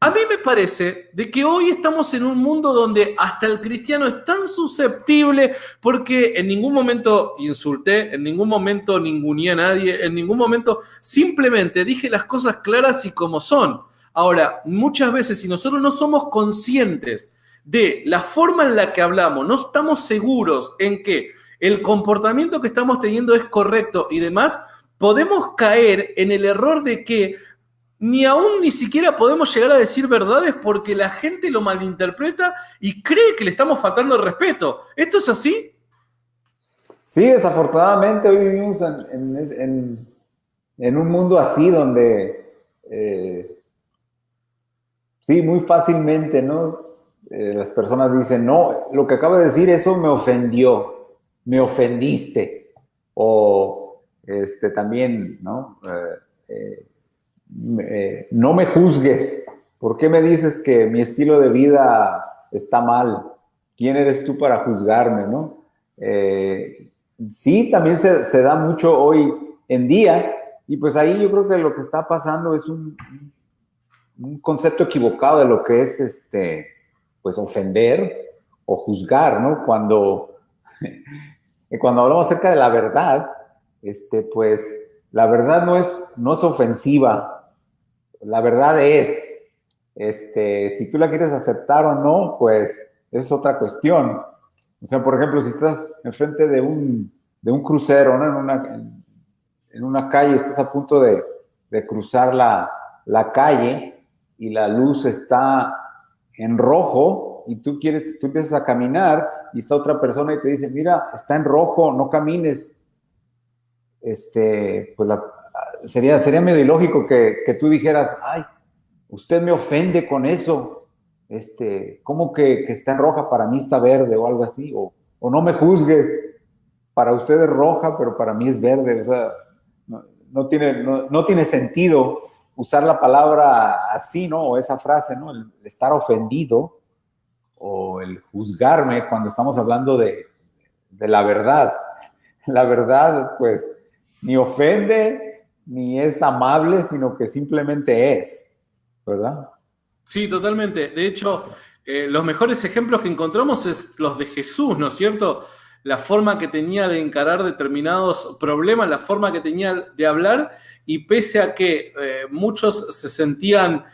A mí me parece de que hoy estamos en un mundo donde hasta el cristiano es tan susceptible porque en ningún momento insulté, en ningún momento ninguneé a nadie, en ningún momento simplemente dije las cosas claras y como son. Ahora, muchas veces si nosotros no somos conscientes de la forma en la que hablamos, no estamos seguros en que el comportamiento que estamos teniendo es correcto y demás, podemos caer en el error de que ni siquiera podemos llegar a decir verdades porque la gente lo malinterpreta y cree que le estamos faltando el respeto. ¿Esto es así? Sí, desafortunadamente hoy vivimos en un mundo así donde sí, muy fácilmente, ¿no? Las personas dicen, no, lo que acabo de decir, eso me ofendió. Me ofendiste, o también, ¿no? No me juzgues. ¿Por qué me dices que mi estilo de vida está mal? ¿Quién eres tú para juzgarme, no? Sí, también se da mucho hoy en día, y pues ahí yo creo que lo que está pasando es un concepto equivocado de lo que es, pues, ofender o juzgar, ¿no? Cuando hablamos acerca de la verdad, pues la verdad no es ofensiva, la verdad es, Si tú la quieres aceptar o no, pues es otra cuestión. O sea, por ejemplo, si estás enfrente de un crucero, ¿no? En una calle, estás a punto de cruzar la calle y la luz está en rojo y tú empiezas a caminar y está otra persona y te dice, mira, está en rojo, no camines. Pues sería medio ilógico que tú dijeras, ay, usted me ofende con eso, ¿cómo que está en roja? Para mí está verde o algo así, o no me juzgues, para usted es roja, pero para mí es verde. O sea, no tiene sentido usar la palabra así, ¿no? O esa frase, ¿no? El estar ofendido o el juzgarme cuando estamos hablando de la verdad. La verdad, pues, ni ofende, ni es amable, sino que simplemente es, ¿verdad? Sí, totalmente. De hecho, los mejores ejemplos que encontramos es los de Jesús, ¿no es cierto? La forma que tenía de encarar determinados problemas, la forma que tenía de hablar, y pese a que muchos se sentían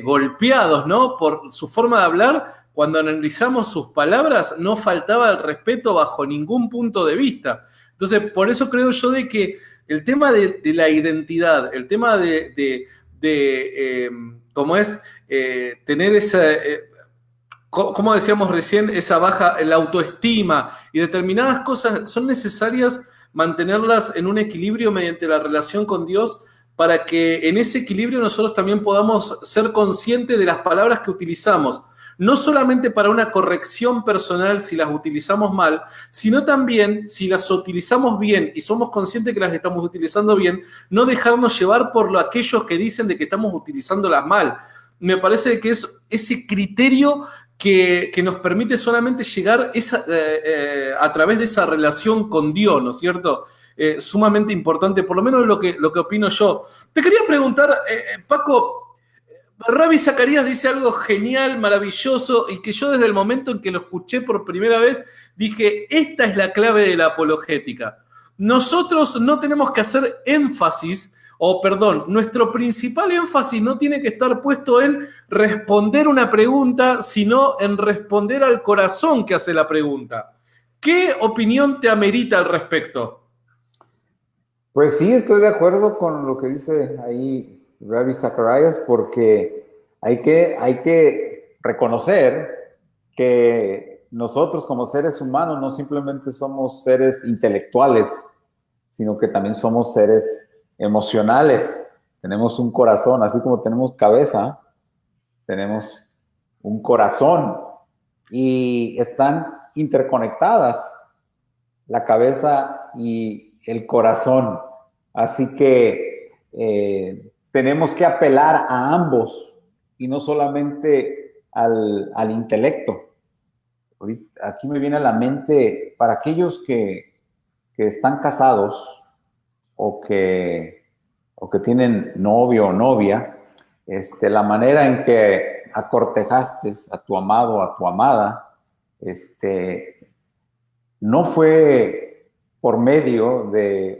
golpeados, ¿no? Por su forma de hablar, cuando analizamos sus palabras, no faltaba el respeto bajo ningún punto de vista. Entonces, por eso creo yo de que el tema de la identidad, el tema como es tener esa, como decíamos recién, esa baja, la autoestima y determinadas cosas son necesarias mantenerlas en un equilibrio mediante la relación con Dios para que en ese equilibrio nosotros también podamos ser conscientes de las palabras que utilizamos. No solamente para una corrección personal si las utilizamos mal, sino también si las utilizamos bien y somos conscientes que las estamos utilizando bien, no dejarnos llevar por aquellos que dicen de que estamos utilizándolas mal. Me parece que es ese criterio que nos permite solamente llegar a través de esa relación con Dios, ¿no es cierto? Sumamente importante, por lo menos lo que opino yo. Te quería preguntar, Paco, Ravi Zacarías dice algo genial, maravilloso, y que yo desde el momento en que lo escuché por primera vez, dije, esta es la clave de la apologética. Nosotros no tenemos que hacer énfasis, nuestro principal énfasis no tiene que estar puesto en responder una pregunta, sino en responder al corazón que hace la pregunta. ¿Qué opinión te amerita al respecto? Pues sí, estoy de acuerdo con lo que dice ahí Ravi Zacharias, porque hay que reconocer que nosotros como seres humanos no simplemente somos seres intelectuales, sino que también somos seres emocionales. Tenemos un corazón, así como tenemos cabeza, tenemos un corazón y están interconectadas la cabeza y el corazón. Así que tenemos que apelar a ambos y no solamente al intelecto. Aquí me viene a la mente, para aquellos que están casados o que tienen novio o novia, la manera en que acortejaste a tu amado o a tu amada, no fue por medio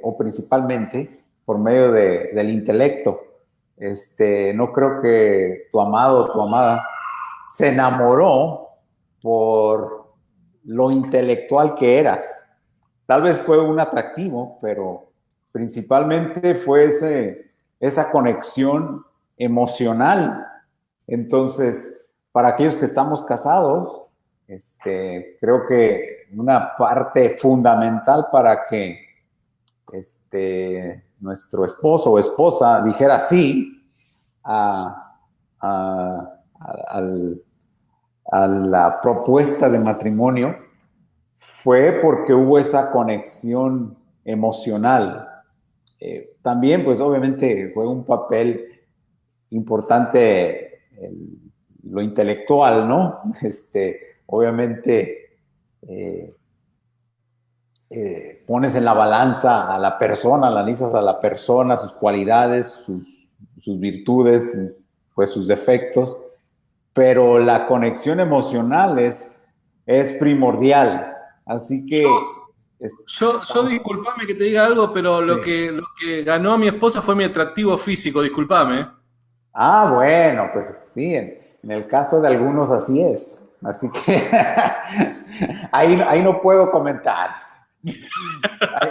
o principalmente por medio del intelecto. No creo que tu amado o tu amada se enamoró por lo intelectual que eras. Tal vez fue un atractivo, pero principalmente fue esa conexión emocional. Entonces, para aquellos que estamos casados, creo que una parte fundamental para que nuestro esposo o esposa dijera sí a la propuesta de matrimonio fue porque hubo esa conexión emocional. También, pues obviamente, juega un papel importante lo intelectual, ¿no? Obviamente, pones en la balanza a la persona, analizas a la persona, sus cualidades, sus virtudes, pues sus defectos, pero la conexión emocional es primordial. Así que... Yo disculpame que te diga algo, pero lo que ganó a mi esposa fue mi atractivo físico, disculpame. Bueno, pues sí, en el caso de algunos así es. Así que ahí no puedo comentar.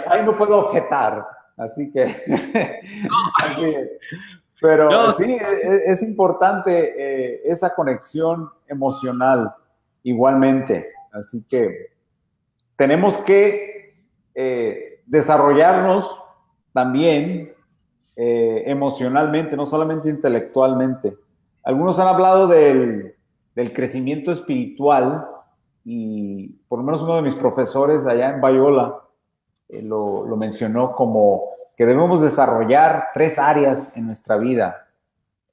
Ahí no puedo objetar. Así que, así, pero No, sí, es importante esa conexión emocional igualmente. Así que tenemos que desarrollarnos también emocionalmente, no solamente intelectualmente. Algunos han hablado del crecimiento espiritual y por lo menos uno de mis profesores allá en Bayola lo mencionó como que debemos desarrollar 3 áreas en nuestra vida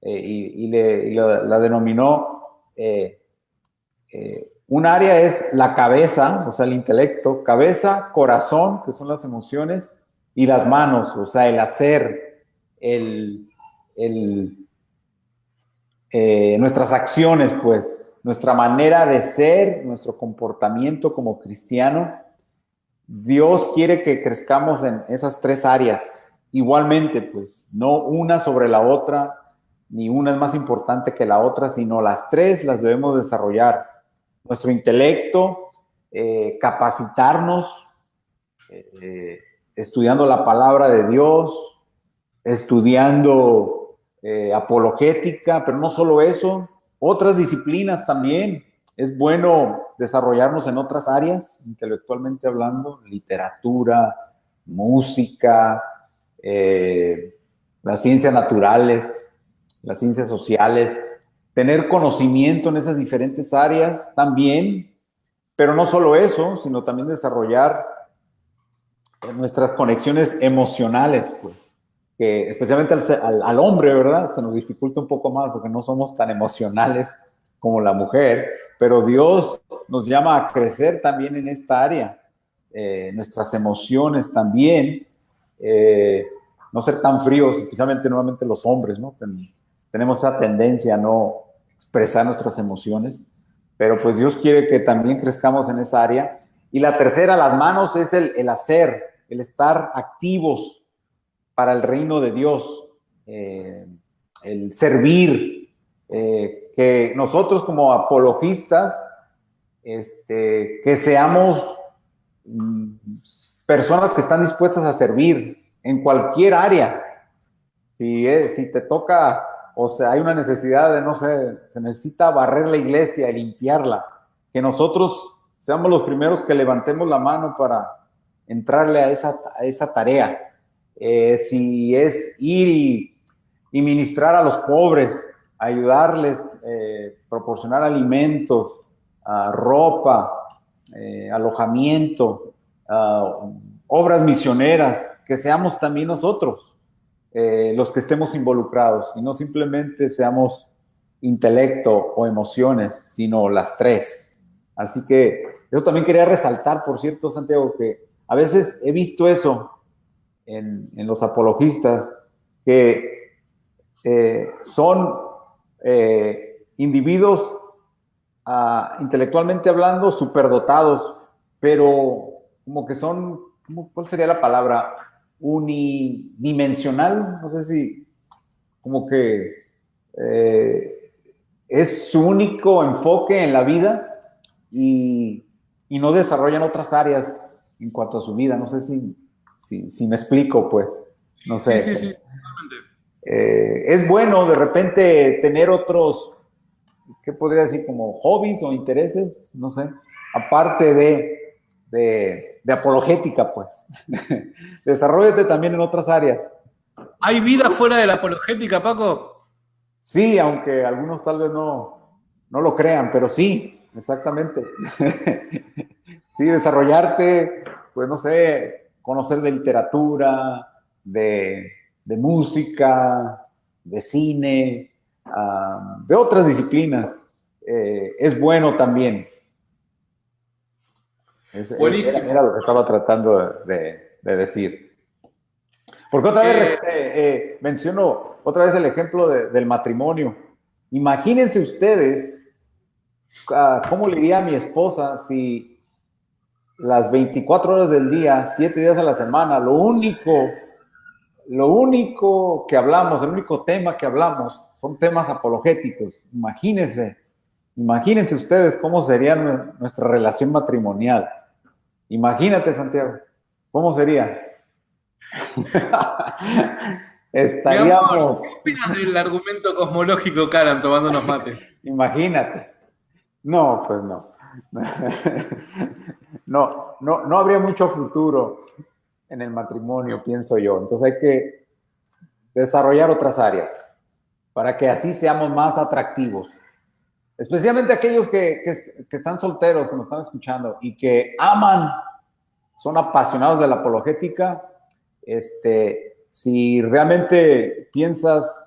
la denominó un área es la cabeza, o sea, el intelecto, cabeza, corazón, que son las emociones, y las manos, o sea, el hacer, el, el, nuestras acciones, pues, nuestra manera de ser, nuestro comportamiento como cristiano. Dios quiere que crezcamos en esas 3 áreas. Igualmente, pues, no una sobre la otra, ni una es más importante que la otra, sino las 3 las debemos desarrollar. Nuestro intelecto, capacitarnos, estudiando la palabra de Dios, estudiando apologética, pero no solo eso, otras disciplinas también. Es bueno desarrollarnos en otras áreas, intelectualmente hablando, literatura, música, las ciencias naturales, las ciencias sociales, tener conocimiento en esas diferentes áreas también, pero no solo eso, sino también desarrollar nuestras conexiones emocionales, pues, que especialmente al hombre, ¿verdad? Se nos dificulta un poco más porque no somos tan emocionales como la mujer, pero Dios nos llama a crecer también en esta área, nuestras emociones también, no ser tan fríos, especialmente nuevamente los hombres, ¿no? Tenemos esa tendencia a no expresar nuestras emociones, pero pues Dios quiere que también crezcamos en esa área. Y la tercera, las manos, es el hacer, el estar activos para el reino de Dios, el servir, que nosotros como apologistas, que seamos personas que están dispuestas a servir en cualquier área. Si te toca, o sea, hay una necesidad de, no sé, se necesita barrer la iglesia y limpiarla, que nosotros seamos los primeros que levantemos la mano para entrarle a esa tarea. Si es ir y ministrar a los pobres, ayudarles, proporcionar alimentos, ropa, alojamiento, obras misioneras, que seamos también nosotros los que estemos involucrados y no simplemente seamos intelecto o emociones, sino las 3. Así que yo también quería resaltar, por cierto, Santiago, que a veces he visto eso en los apologistas, que son individuos intelectualmente hablando superdotados, pero como que son, ¿cuál sería la palabra? Unidimensional, no sé si, como que es su único enfoque en la vida y no desarrollan otras áreas en cuanto a su vida. No sé si me explico, pues. No sé. Sí. Es bueno de repente tener otros, ¿qué podría decir? Como hobbies o intereses, no sé, aparte de apologética, pues. Desarrollate también en otras áreas. ¿Hay vida fuera de la apologética, Paco? Sí, aunque algunos tal vez no lo crean, pero sí, exactamente. Sí, desarrollarte, pues no sé, conocer de literatura, de música, de cine, de otras disciplinas. Es bueno también. Buenísimo. Era lo que estaba tratando de decir. Porque otra vez menciono otra vez el ejemplo del matrimonio. Imagínense ustedes cómo le diría a mi esposa si las 24 horas del día, 7 días a la semana, lo único que hablamos, el único tema que hablamos son temas apologéticos. Imagínense ustedes cómo sería nuestra relación matrimonial. Imagínate, Santiago, ¿cómo sería? Mi amor, Estaríamos, ¿qué opinas del argumento cosmológico, Karan, tomándonos mate? imagínate. No, pues no. No habría mucho futuro en el matrimonio, pienso yo. Entonces hay que desarrollar otras áreas para que así seamos más atractivos. Especialmente aquellos que están solteros, que nos están escuchando y que aman, son apasionados de la apologética. Si realmente piensas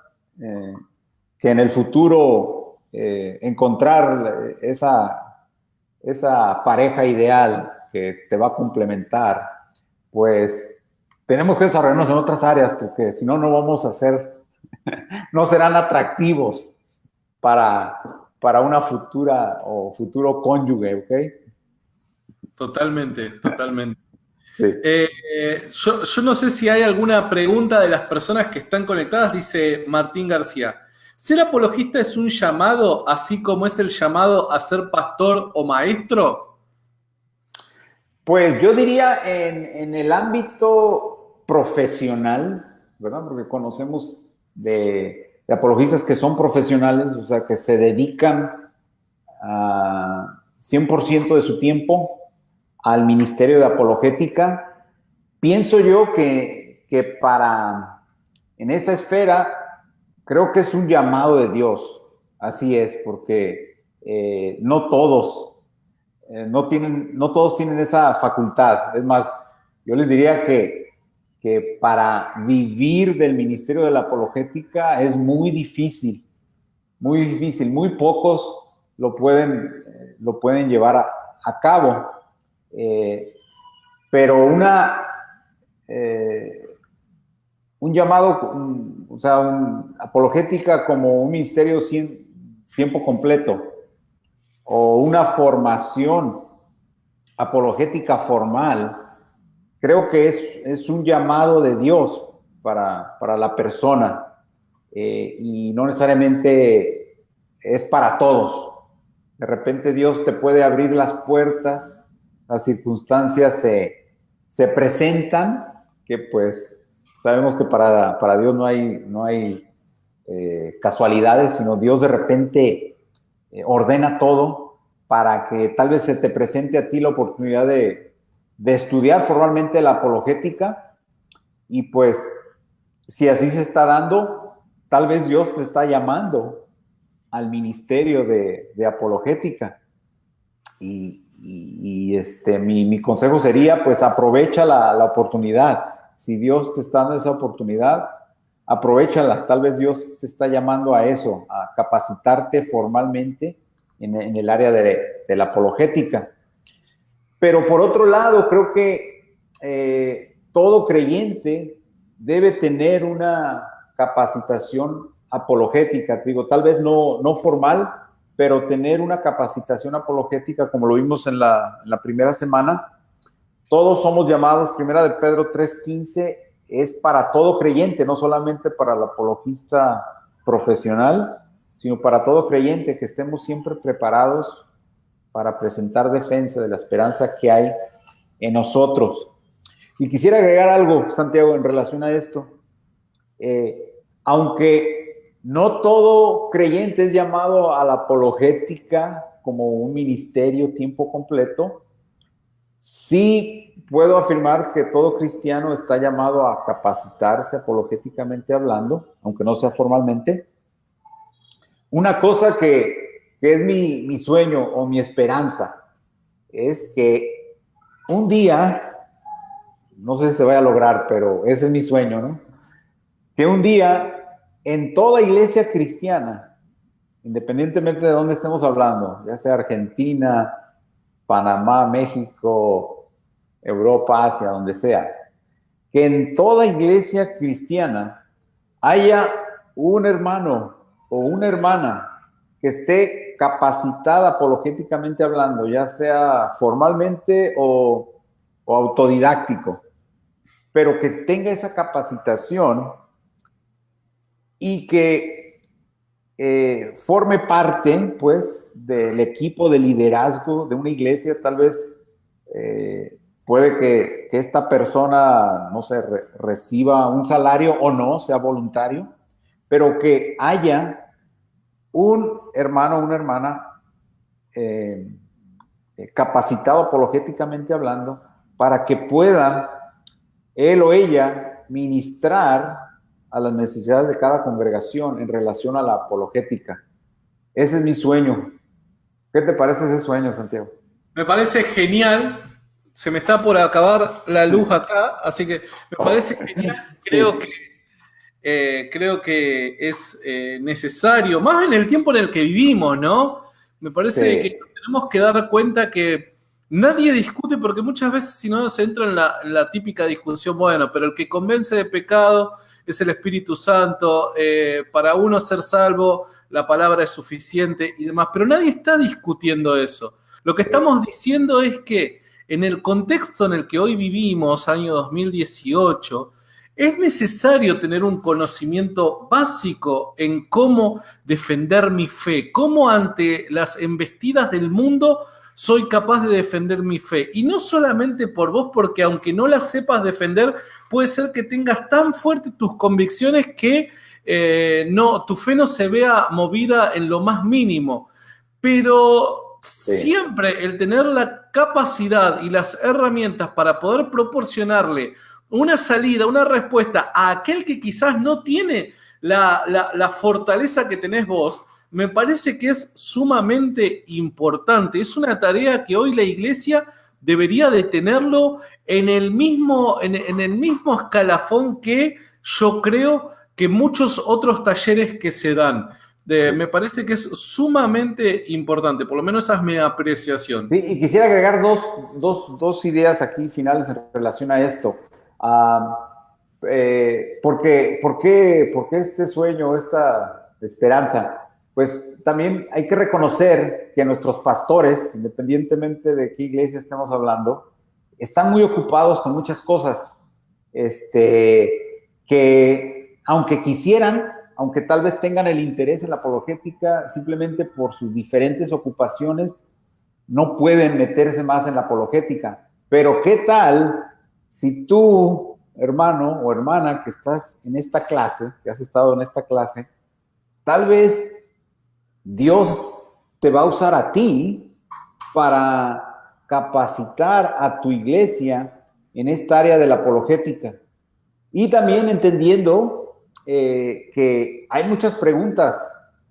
que en el futuro encontrar esa pareja ideal que te va a complementar, pues tenemos que desarrollarnos en otras áreas, porque si no, no vamos a ser, no serán atractivos para una futura o futuro cónyuge, ¿ok? Totalmente, totalmente. Sí. Yo no sé si hay alguna pregunta de las personas que están conectadas, dice Martín García. ¿Ser apologista es un llamado, así como es el llamado a ser pastor o maestro? Pues yo diría en el ámbito profesional, ¿verdad? Porque conocemos de apologistas que son profesionales, o sea, que se dedican a 100% de su tiempo al ministerio de apologética. Pienso yo que en esa esfera, creo que es un llamado de Dios, así es, porque no todos no todos tienen esa facultad. Es más, yo les diría que para vivir del ministerio de la apologética es muy difícil, muy difícil. Muy pocos lo pueden llevar a cabo. Pero un llamado, o sea, apologética como un ministerio tiempo completo o una formación apologética formal, creo que es un llamado de Dios para la persona y no necesariamente es para todos. De repente Dios te puede abrir las puertas, las circunstancias se presentan, que pues sabemos que para Dios no hay casualidades, sino Dios de repente ordena todo para que tal vez se te presente a ti la oportunidad de estudiar formalmente la apologética y pues si así se está dando, tal vez Dios te está llamando al ministerio de apologética mi consejo sería pues aprovecha la oportunidad. Si Dios te está dando esa oportunidad, aprovéchala. Tal vez Dios te está llamando a eso, a capacitarte formalmente en el área de la apologética. Pero por otro lado, creo que todo creyente debe tener una capacitación apologética. Digo, tal vez no formal, pero tener una capacitación apologética, como lo vimos en la primera semana. Todos somos llamados, primera de Pedro 3:15, es para todo creyente, no solamente para el apologista profesional, sino para todo creyente, que estemos siempre preparados para presentar defensa de la esperanza que hay en nosotros. Y quisiera agregar algo, Santiago, en relación a esto. Aunque no todo creyente es llamado a la apologética como un ministerio tiempo completo, sí puedo afirmar que todo cristiano está llamado a capacitarse apologéticamente hablando, aunque no sea formalmente. Una cosa que es mi sueño o mi esperanza es que un día, no sé si se vaya a lograr, pero ese es mi sueño, ¿no? Que un día en toda iglesia cristiana, independientemente de dónde estemos hablando, ya sea Argentina, Panamá, México, Europa, Asia, donde sea, que en toda iglesia cristiana haya un hermano o una hermana que esté capacitada apologéticamente hablando, ya sea formalmente o autodidáctico. pero que tenga esa capacitación y que forme parte, pues, del equipo de liderazgo de una iglesia. Tal vez puede que esta persona, no sé, reciba un salario o no, sea voluntario, pero que haya un hermano o una hermana capacitado apologéticamente hablando, para que pueda él o ella ministrar a las necesidades de cada congregación en relación a la apologética. Ese es mi sueño. ¿Qué te parece ese sueño, Santiago? Me parece genial. Se me está por acabar la luz acá, así que me parece genial. Sí. Creo que es necesario, más en el tiempo en el que vivimos, ¿no? Me parece que Sí. tenemos que dar cuenta que nadie discute, porque muchas veces si no se entra en la típica discusión, bueno, pero el que convence de pecado es el Espíritu Santo, para uno ser salvo la palabra es suficiente y demás, pero nadie está discutiendo eso. Lo que estamos diciendo es que en el contexto en el que hoy vivimos, año 2018, es necesario tener un conocimiento básico en cómo defender mi fe, cómo ante las embestidas del mundo soy capaz de defender mi fe. Y no solamente por vos, porque aunque no la sepas defender, puede ser que tengas tan fuertes tus convicciones que tu fe no se vea movida en lo más mínimo. Pero siempre el tener la capacidad y las herramientas para poder proporcionarle una salida, una respuesta a aquel que quizás no tiene la fortaleza que tenés vos, me parece que es sumamente importante. Es una tarea que hoy la iglesia debería de tenerlo en el mismo escalafón que yo creo que muchos otros talleres que se dan. Me parece que es sumamente importante, por lo menos esa es mi apreciación. Sí, y quisiera agregar dos ideas aquí finales en relación a esto. ¿Por qué este sueño, esta esperanza? Pues también hay que reconocer que nuestros pastores, independientemente de qué iglesia estemos hablando, están muy ocupados con muchas cosas, que aunque quisieran, aunque tal vez tengan el interés en la apologética, simplemente por sus diferentes ocupaciones, no pueden meterse más en la apologética. Pero ¿qué tal si tú, hermano o hermana, que estás en esta clase, que has estado en esta clase, tal vez Dios te va a usar a ti para capacitar a tu iglesia en esta área de la apologética? Y también entendiendo que hay muchas preguntas,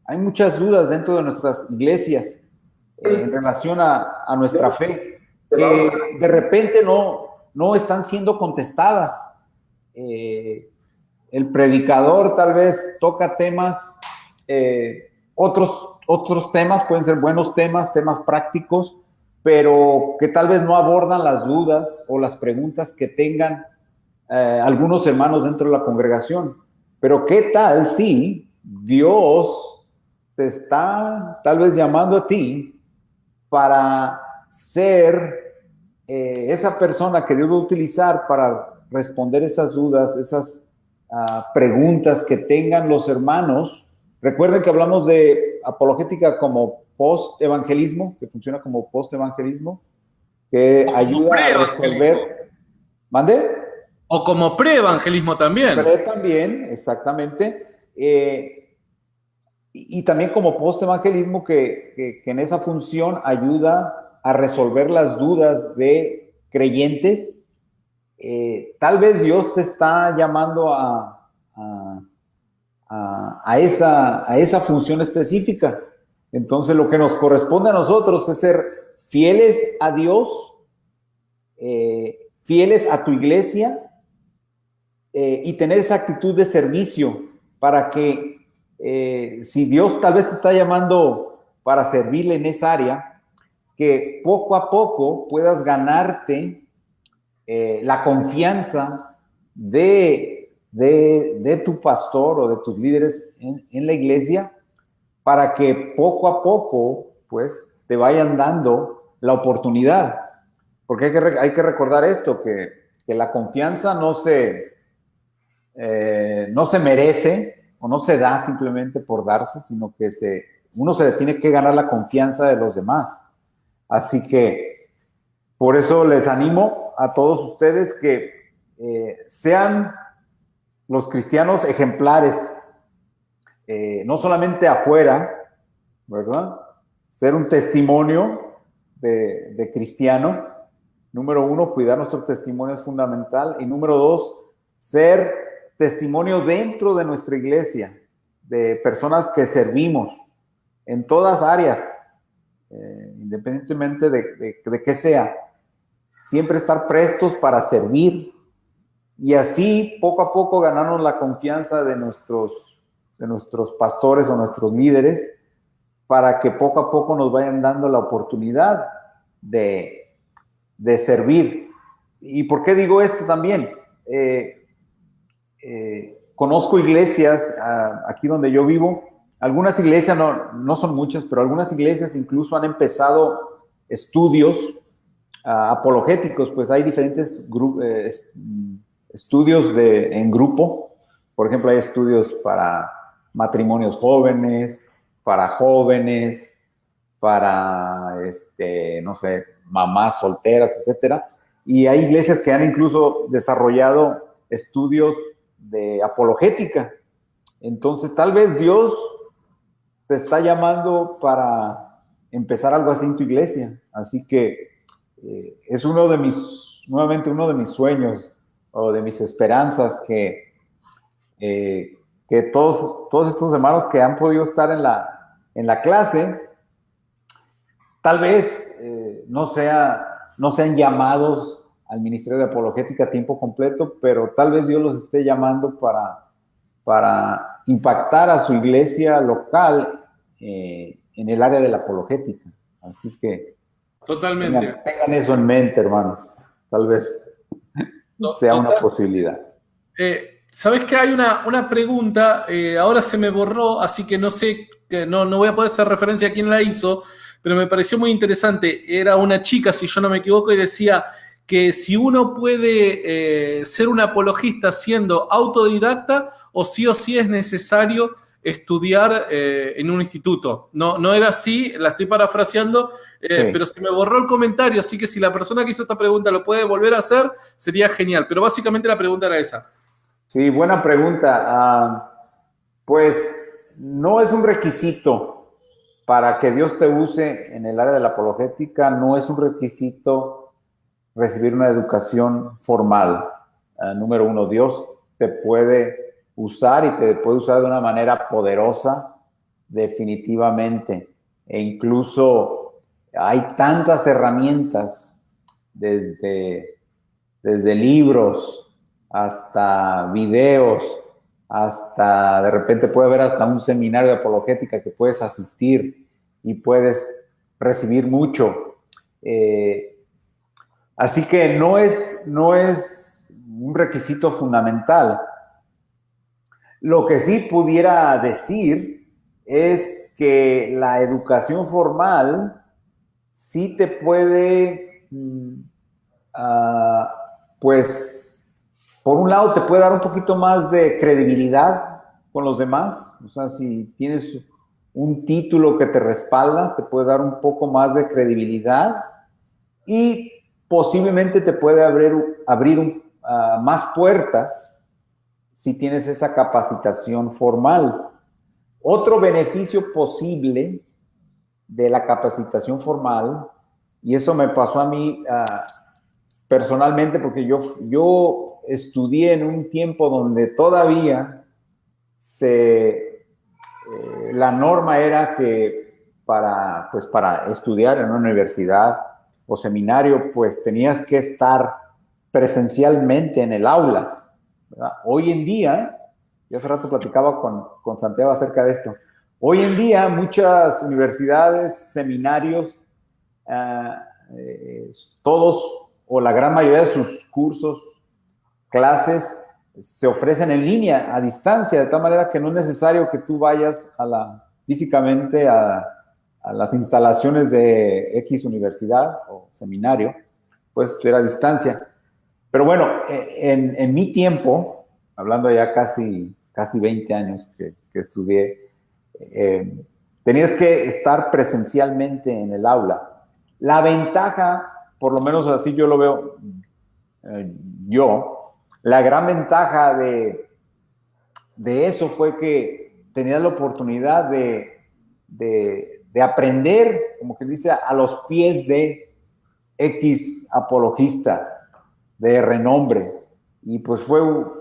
hay muchas dudas dentro de nuestras iglesias en relación a nuestra fe, que de repente no están siendo contestadas. El predicador tal vez toca temas, otros temas, pueden ser buenos temas prácticos, pero que tal vez no abordan las dudas o las preguntas que tengan algunos hermanos dentro de la congregación. Pero ¿qué tal si Dios te está tal vez llamando a ti para ser esa persona que Dios va a utilizar para responder esas dudas, esas preguntas que tengan los hermanos? Recuerden que hablamos de apologética como post-evangelismo, que funciona como post-evangelismo, que ayuda a resolver... ¿Mande? O como pre-evangelismo también. También, exactamente. Y también como post-evangelismo que en esa función ayuda a resolver las dudas de creyentes. Tal vez Dios te está llamando a esa función específica. Entonces lo que nos corresponde a nosotros es ser fieles a Dios, fieles a tu iglesia, y tener esa actitud de servicio para que si Dios tal vez te está llamando para servirle en esa área, que poco a poco puedas ganarte la confianza de tu pastor o de tus líderes en la iglesia, para que poco a poco pues te vayan dando la oportunidad. Porque hay que recordar esto, que que la confianza no se merece o no se da simplemente por darse, sino que uno se tiene que ganar la confianza de los demás. Así que por eso les animo a todos ustedes que sean los cristianos ejemplares, no solamente afuera, ¿verdad? Ser un testimonio de cristiano. Número 1, cuidar nuestro testimonio es fundamental. Y número 2, ser testimonio dentro de nuestra iglesia, de personas que servimos en todas áreas, independientemente de qué sea. Siempre estar prestos para servir y así poco a poco ganarnos la confianza de nuestros pastores o nuestros líderes, para que poco a poco nos vayan dando la oportunidad de servir. ¿Y por qué digo esto también? Conozco iglesias aquí donde yo vivo. Algunas iglesias, no son muchas, pero algunas iglesias incluso han empezado estudios apologéticos. Pues hay diferentes estudios en grupo. Por ejemplo, hay estudios para matrimonios jóvenes, para jóvenes, para, no sé, mamás solteras, etcétera. Y hay iglesias que han incluso desarrollado estudios de apologética. Entonces, tal vez Dios te está llamando para empezar algo así en tu iglesia. Así que es nuevamente uno de mis sueños o de mis esperanzas que todos estos hermanos que han podido estar en la clase, tal vez no sean llamados al ministerio de apologética a tiempo completo, pero tal vez Dios los esté llamando para impactar a su iglesia local en el área de la apologética. Así que totalmente. Tengan eso en mente, hermanos. Tal vez sea una posibilidad. ¿Sabes que hay una pregunta? Ahora se me borró, así que no sé, no voy a poder hacer referencia a quién la hizo, pero me pareció muy interesante. Era una chica, si yo no me equivoco, y decía que si uno puede ser un apologista siendo autodidacta o sí es necesario estudiar en un instituto. No era así, la estoy parafraseando, sí, pero se me borró el comentario, así que si la persona que hizo esta pregunta lo puede volver a hacer, sería genial. Pero básicamente la pregunta era esa. Sí, buena pregunta. Pues no es un requisito para que Dios te use en el área de la apologética, no es un requisito recibir una educación formal. Número 1, Dios te puede usar y te puede usar de una manera poderosa, definitivamente. E incluso hay tantas herramientas, desde libros hasta videos, hasta de repente puede haber hasta un seminario de apologética que puedes asistir y puedes recibir mucho. Así que no es un requisito fundamental. Lo que sí pudiera decir es que la educación formal sí te puede, pues, por un lado te puede dar un poquito más de credibilidad con los demás. O sea, si tienes un título que te respalda, te puede dar un poco más de credibilidad y posiblemente te puede abrir más puertas si tienes esa capacitación formal. Otro beneficio posible de la capacitación formal, y eso me pasó a mí personalmente, porque yo estudié en un tiempo donde todavía la norma era que para estudiar en una universidad o seminario, pues tenías que estar presencialmente en el aula, ¿verdad? Hoy en día, yo hace rato platicaba con Santiago acerca de esto, hoy en día muchas universidades, seminarios, todos o la gran mayoría de sus cursos, clases, se ofrecen en línea, a distancia, de tal manera que no es necesario que tú vayas físicamente a las instalaciones de X universidad o seminario, puedes estudiar a distancia. Pero bueno, en mi tiempo, hablando ya casi 20 años que estudié, tenías que estar presencialmente en el aula. La ventaja, por lo menos así yo lo veo, la gran ventaja de eso fue que tenías la oportunidad de aprender, como que dice, a los pies de X apologista de renombre. Y pues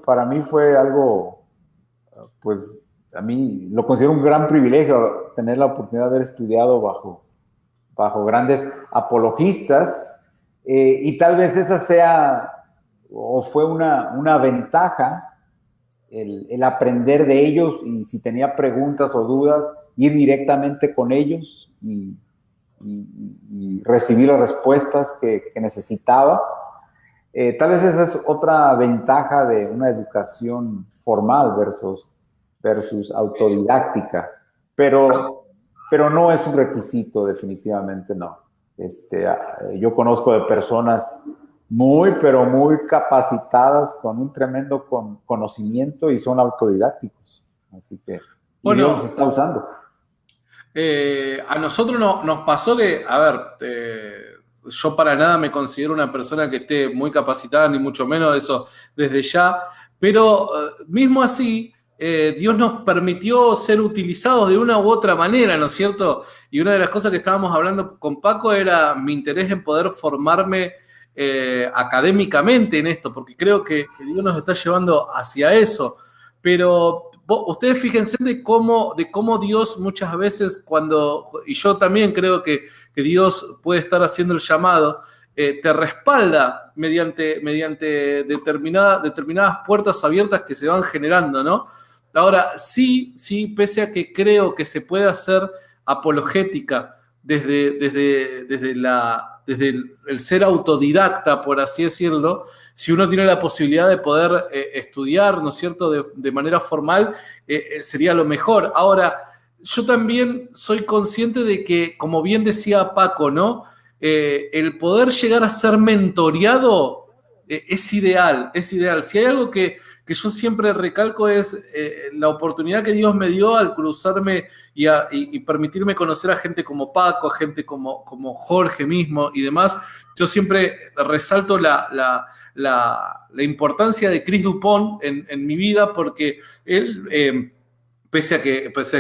para mí fue algo, pues a mí lo considero un gran privilegio tener la oportunidad de haber estudiado bajo grandes apologistas, y tal vez esa sea o fue una ventaja el aprender de ellos, y si tenía preguntas o dudas, ir directamente con ellos y recibir las respuestas que necesitaba. Tal vez esa es otra ventaja de una educación formal versus autodidáctica, pero no es un requisito, definitivamente no. Yo conozco de personas pero muy capacitadas, con un tremendo conocimiento, y son autodidácticos. Así que Bueno, Dios los está usando. A nosotros nos pasó que, a ver, yo para nada me considero una persona que esté muy capacitada, ni mucho menos eso desde ya, pero mismo así, Dios nos permitió ser utilizados de una u otra manera, ¿no es cierto? Y una de las cosas que estábamos hablando con Paco era mi interés en poder formarme académicamente en esto, porque creo que Dios nos está llevando hacia eso. Pero ustedes fíjense de cómo Dios muchas veces y yo también creo que Dios puede estar haciendo el llamado, te respalda mediante determinadas puertas abiertas que se van generando, ¿no? Ahora, sí, pese a que creo que se puede hacer apologética desde el ser autodidacta, por así decirlo, si uno tiene la posibilidad de poder estudiar, ¿no es cierto?, de manera formal, sería lo mejor. Ahora, yo también soy consciente de que, como bien decía Paco, ¿no?, el poder llegar a ser mentoreado es ideal, es ideal. Si hay algo que yo siempre recalco es la oportunidad que Dios me dio al cruzarme y permitirme conocer a gente como Paco, a gente como Jorge mismo y demás. Yo siempre resalto la importancia de Chris Dupont en mi vida, porque él, pese a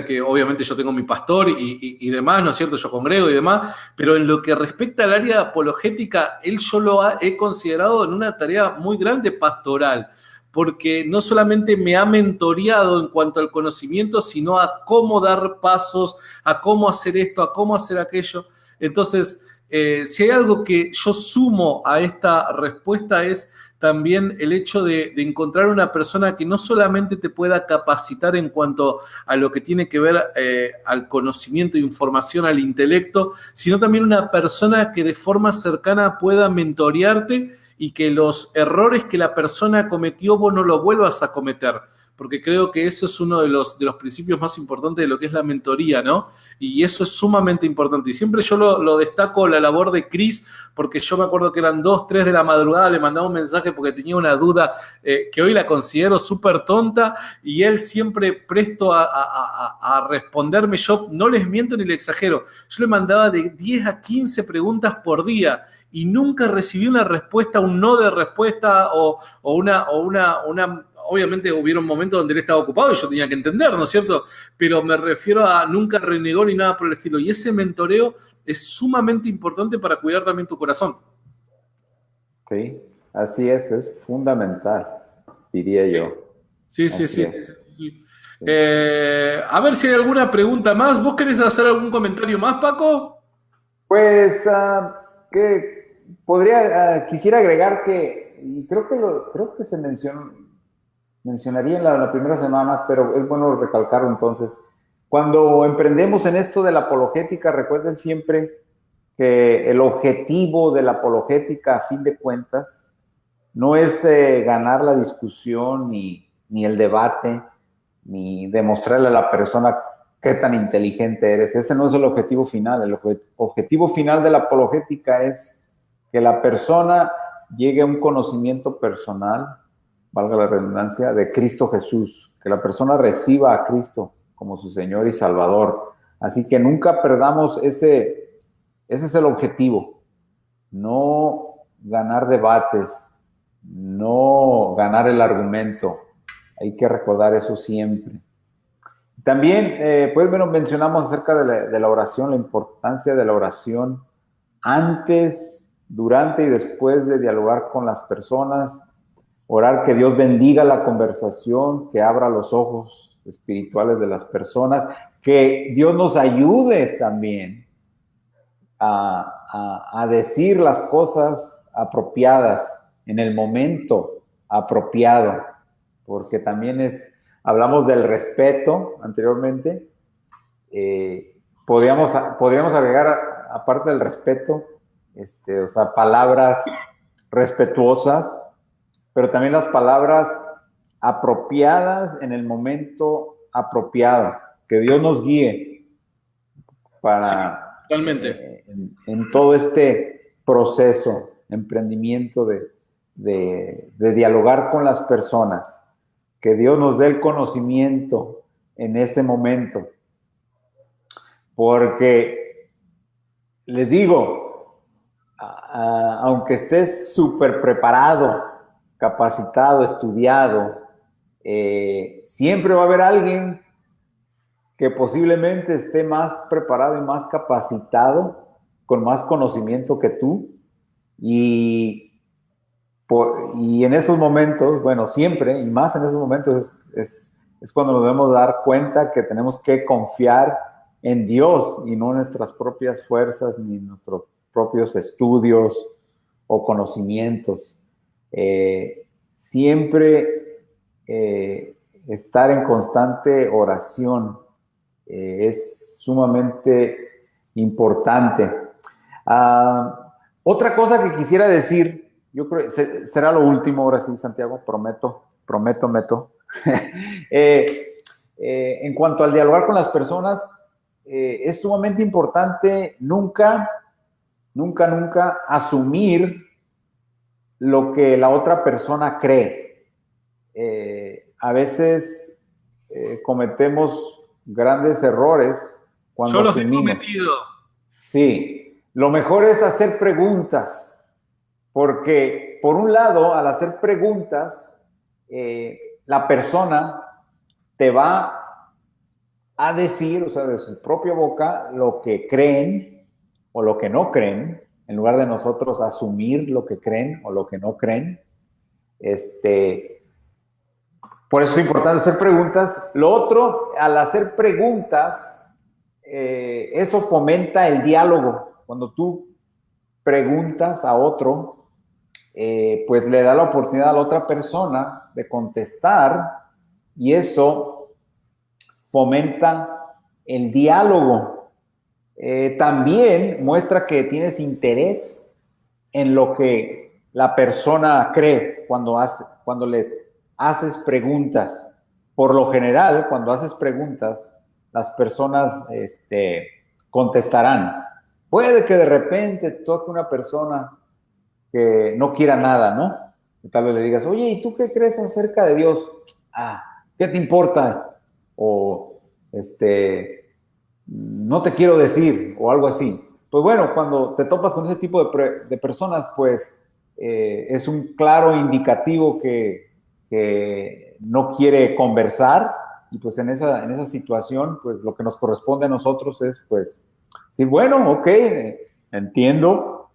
que obviamente yo tengo mi pastor y demás, ¿no es cierto? Yo congrego y demás, pero en lo que respecta al área apologética, yo lo he considerado en una tarea muy grande pastoral, porque no solamente me ha mentoreado en cuanto al conocimiento, sino a cómo dar pasos, a cómo hacer esto, a cómo hacer aquello. Entonces, si hay algo que yo sumo a esta respuesta es también el hecho de encontrar una persona que no solamente te pueda capacitar en cuanto a lo que tiene que ver al conocimiento, información, al intelecto, sino también una persona que de forma cercana pueda mentorearte y que los errores que la persona cometió vos no los vuelvas a cometer. Porque creo que eso es uno de los principios más importantes de lo que es la mentoría, ¿no? Y eso es sumamente importante. Y siempre yo lo destaco, la labor de Chris, porque yo me acuerdo que eran 2, 3 de la madrugada, le mandaba un mensaje porque tenía una duda que hoy la considero súper tonta, y él siempre presto a responderme. Yo no les miento ni les exagero. Yo le mandaba de 10 a 15 preguntas por día, y nunca recibí una respuesta, un no de respuesta o una obviamente hubieron momentos donde él estaba ocupado y yo tenía que entender, ¿no es cierto? Pero me refiero a nunca renegó ni nada por el estilo. Y ese mentoreo es sumamente importante para cuidar también tu corazón. Sí, así es fundamental, diría yo. Sí. A ver si hay alguna pregunta más. ¿Vos querés hacer algún comentario más, Paco? Pues quisiera agregar y creo que se mencionaría en la primera semana, pero es bueno recalcarlo entonces. Cuando emprendemos en esto de la apologética, recuerden siempre que el objetivo de la apologética, a fin de cuentas, no es ganar la discusión, ni el debate, ni demostrarle a la persona qué tan inteligente eres. Ese no es el objetivo final. El objetivo final de la apologética es que la persona llegue a un conocimiento personal, valga la redundancia, de Cristo Jesús, que la persona reciba a Cristo como su Señor y Salvador. Así que nunca perdamos ese es el objetivo, no ganar debates, no ganar el argumento. Hay que recordar eso siempre. También, pues bueno, mencionamos acerca de la oración, la importancia de la oración antes, durante y después de dialogar con las personas. Orar que Dios bendiga la conversación, que abra los ojos espirituales de las personas, que Dios nos ayude también a decir las cosas apropiadas en el momento apropiado, porque también hablamos del respeto anteriormente, podríamos agregar, aparte del respeto, o sea, palabras respetuosas, pero también las palabras apropiadas en el momento apropiado, que Dios nos guíe para Sí, totalmente. en todo este proceso, emprendimiento de dialogar con las personas, que Dios nos dé el conocimiento en ese momento, porque les digo, aunque estés súper preparado, capacitado, estudiado, siempre va a haber alguien que posiblemente esté más preparado y más capacitado, con más conocimiento que tú, y en esos momentos, bueno, siempre, y más en esos momentos, es cuando nos debemos dar cuenta que tenemos que confiar en Dios y no en nuestras propias fuerzas ni en nuestros propios estudios o conocimientos. Siempre estar en constante oración es sumamente importante. Otra cosa que quisiera decir, yo creo que será lo último, ahora sí, Santiago, prometo. En cuanto al dialogar con las personas, es sumamente importante nunca asumir lo que la otra persona cree. A veces cometemos grandes errores cuando Yo los he asumimos. cometido. Sí, lo mejor es hacer preguntas, porque por un lado, al hacer preguntas, la persona te va a decir, o sea, de su propia boca, lo que creen o lo que no creen, en lugar de nosotros asumir lo que creen o lo que no creen. Por eso es importante hacer preguntas. Lo otro, al hacer preguntas, eso fomenta el diálogo. Cuando tú preguntas a otro, pues le da la oportunidad a la otra persona de contestar, y eso fomenta el diálogo. También muestra que tienes interés en lo que la persona cree cuando les haces preguntas. Por lo general, cuando haces preguntas, las personas contestarán. Puede que de repente toque una persona que no quiera nada, ¿no? Y tal vez le digas, oye, ¿y tú qué crees acerca de Dios? ¿Qué te importa? O, no te quiero decir, o algo así. Pues bueno, cuando te topas con ese tipo de personas, pues es un claro indicativo que no quiere conversar, y pues en esa situación, pues lo que nos corresponde a nosotros es, pues, sí, bueno, ok, entiendo.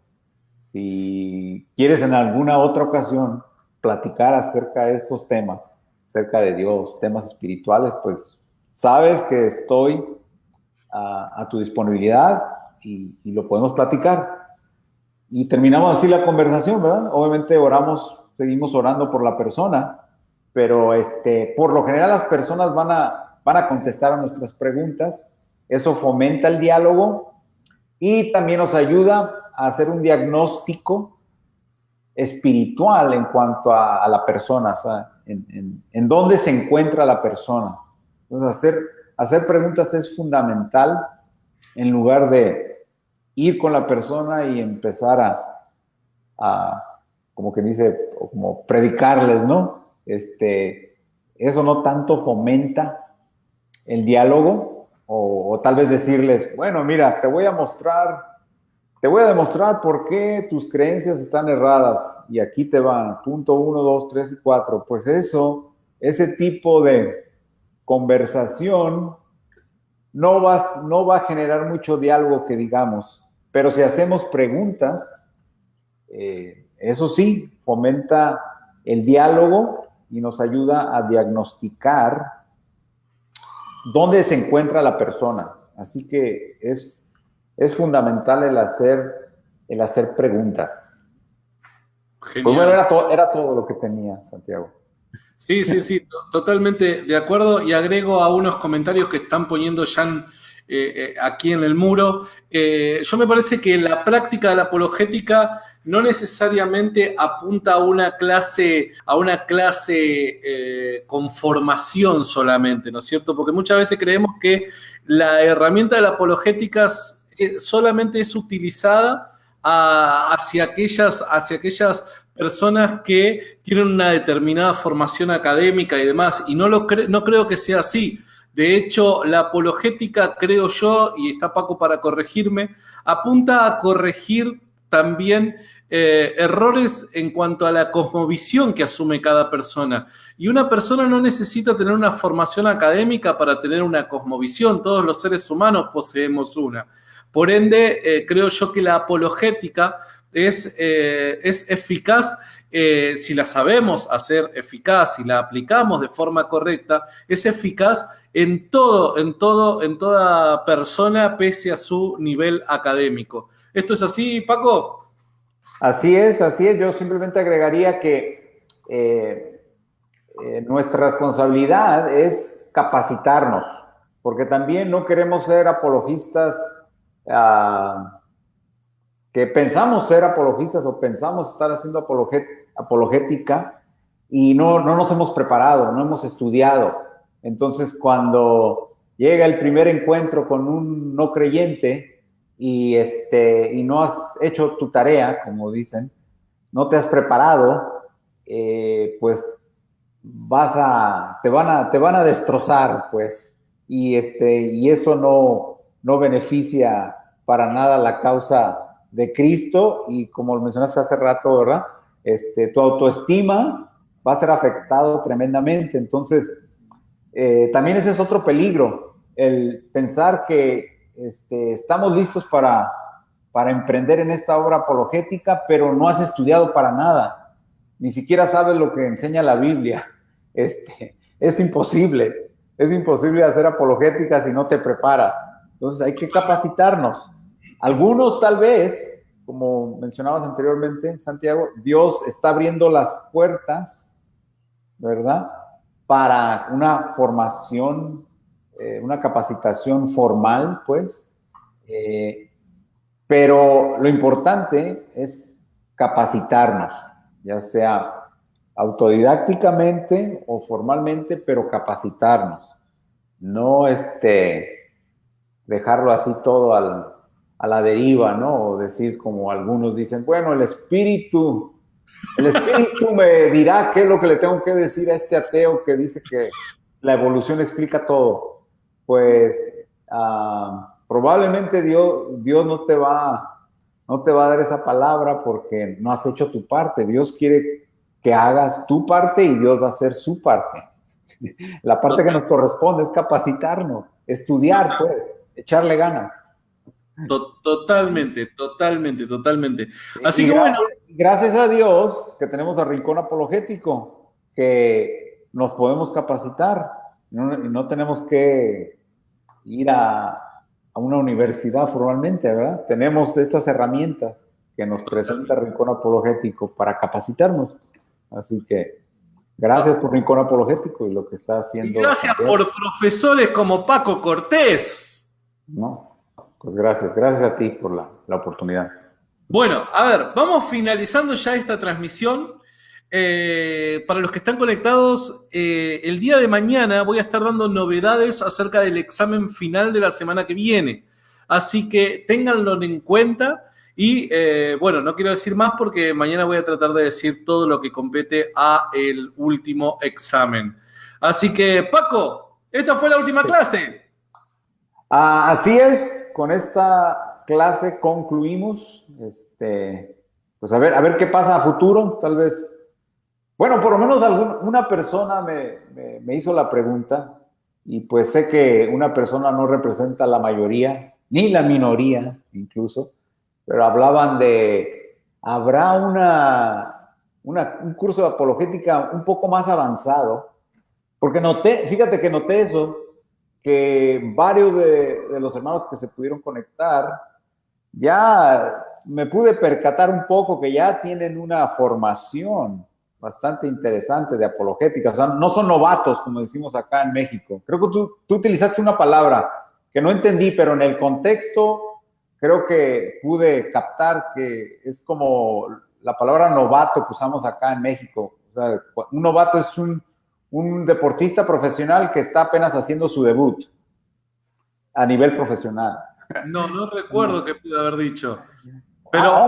Si quieres en alguna otra ocasión platicar acerca de estos temas, acerca de Dios, temas espirituales, pues sabes que estoy a tu disponibilidad y lo podemos platicar. Y terminamos así la conversación, ¿verdad? Obviamente seguimos orando por la persona, pero por lo general las personas van a contestar a nuestras preguntas. Eso fomenta el diálogo y también nos ayuda a hacer un diagnóstico espiritual en cuanto a la persona, o sea, en dónde se encuentra la persona. Entonces, hacer preguntas es fundamental, en lugar de ir con la persona y empezar como que dice, como predicarles, ¿no? Eso no tanto fomenta el diálogo, o tal vez decirles, bueno, mira, te voy a demostrar por qué tus creencias están erradas, y aquí te van, punto 1, 2, 3 y 4. Pues ese tipo de conversación no va a generar mucho diálogo que digamos, pero si hacemos preguntas, eso sí, fomenta el diálogo y nos ayuda a diagnosticar dónde se encuentra la persona. Así que es fundamental el hacer preguntas. Genial. Pues bueno, era todo lo que tenía, Santiago. Sí, totalmente de acuerdo, y agrego a unos comentarios que están poniendo Jan aquí en el muro. Yo me parece que la práctica de la apologética no necesariamente apunta a una clase con formación solamente, ¿no es cierto? Porque muchas veces creemos que la herramienta de la apologética solamente es utilizada hacia aquellas personas que tienen una determinada formación académica y demás, y no creo que sea así. De hecho, la apologética, creo yo, y está Paco para corregirme, apunta a corregir también errores en cuanto a la cosmovisión que asume cada persona. Y una persona no necesita tener una formación académica para tener una cosmovisión. Todos los seres humanos poseemos una. Por ende, creo yo que la apologética es eficaz si la sabemos hacer eficaz, si la aplicamos de forma correcta, es eficaz en toda persona pese a su nivel académico. ¿Esto es así, Paco? Así es. Yo simplemente agregaría que nuestra responsabilidad es capacitarnos, porque también no queremos ser apologistas que pensamos ser apologistas o pensamos estar haciendo apologética y no nos hemos preparado, no hemos estudiado. Entonces, cuando llega el primer encuentro con un no creyente y no has hecho tu tarea, como dicen, no te has preparado, pues te van a destrozar, pues, y eso no beneficia para nada la causa de Cristo, y como lo mencionaste hace rato, ¿verdad? Tu autoestima va a ser afectado tremendamente. Entonces, también ese es otro peligro, el pensar que estamos listos para emprender en esta obra apologética, pero no has estudiado para nada, ni siquiera sabes lo que enseña la Biblia. Es imposible hacer apologética si no te preparas. Entonces hay que capacitarnos. Algunos tal vez, como mencionabas anteriormente, Santiago, Dios está abriendo las puertas, ¿verdad?, para una formación, una capacitación formal, pues, pero lo importante es capacitarnos, ya sea autodidácticamente o formalmente, pero capacitarnos, no dejarlo así todo a la deriva, ¿no? O decir, como algunos dicen, bueno, el espíritu me dirá qué es lo que le tengo que decir a este ateo que dice que la evolución explica todo. Pues probablemente Dios no te va a dar esa palabra porque no has hecho tu parte. Dios quiere que hagas tu parte y Dios va a hacer su parte. La parte que nos corresponde es capacitarnos, estudiar, pues, echarle ganas. Totalmente. Así que bueno. Gracias a Dios que tenemos al Rincón Apologético, que nos podemos capacitar. No tenemos que ir a una universidad formalmente, ¿verdad? Tenemos estas herramientas que nos presenta el Rincón Apologético para capacitarnos. Así que gracias por Rincón Apologético y lo que está haciendo. Y gracias por profesores como Paco Cortés. No, pues gracias a ti por la oportunidad. Bueno, a ver, vamos finalizando ya esta transmisión. Para los que están conectados, el día de mañana voy a estar dando novedades acerca del examen final de la semana que viene. Así que ténganlo en cuenta Y bueno, no quiero decir más porque mañana voy a tratar de decir todo lo que compete a el último examen. Así que, Paco, esta fue la última clase. Así es, con esta clase concluimos. Pues a ver qué pasa a futuro, tal vez. Bueno, por lo menos una persona me hizo la pregunta y pues sé que una persona no representa la mayoría, ni la minoría incluso, pero hablaban habrá un curso de apologética un poco más avanzado, porque fíjate que noté eso, que varios de los hermanos que se pudieron conectar, ya me pude percatar un poco que ya tienen una formación bastante interesante de apologética, o sea, no son novatos, como decimos acá en México. Creo que tú utilizaste una palabra que no entendí, pero en el contexto creo que pude captar que es como la palabra novato que usamos acá en México. O sea, un novato es un deportista profesional que está apenas haciendo su debut a nivel profesional. No recuerdo qué pude haber dicho. Pero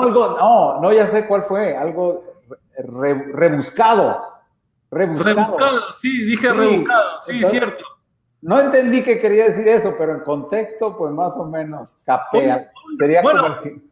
no, ya sé cuál fue, algo rebuscado. Rebuscado, sí, dije rebuscado, sí, entonces, cierto. No entendí qué quería decir eso, pero en contexto, pues más o menos capé. Sería bueno, como así.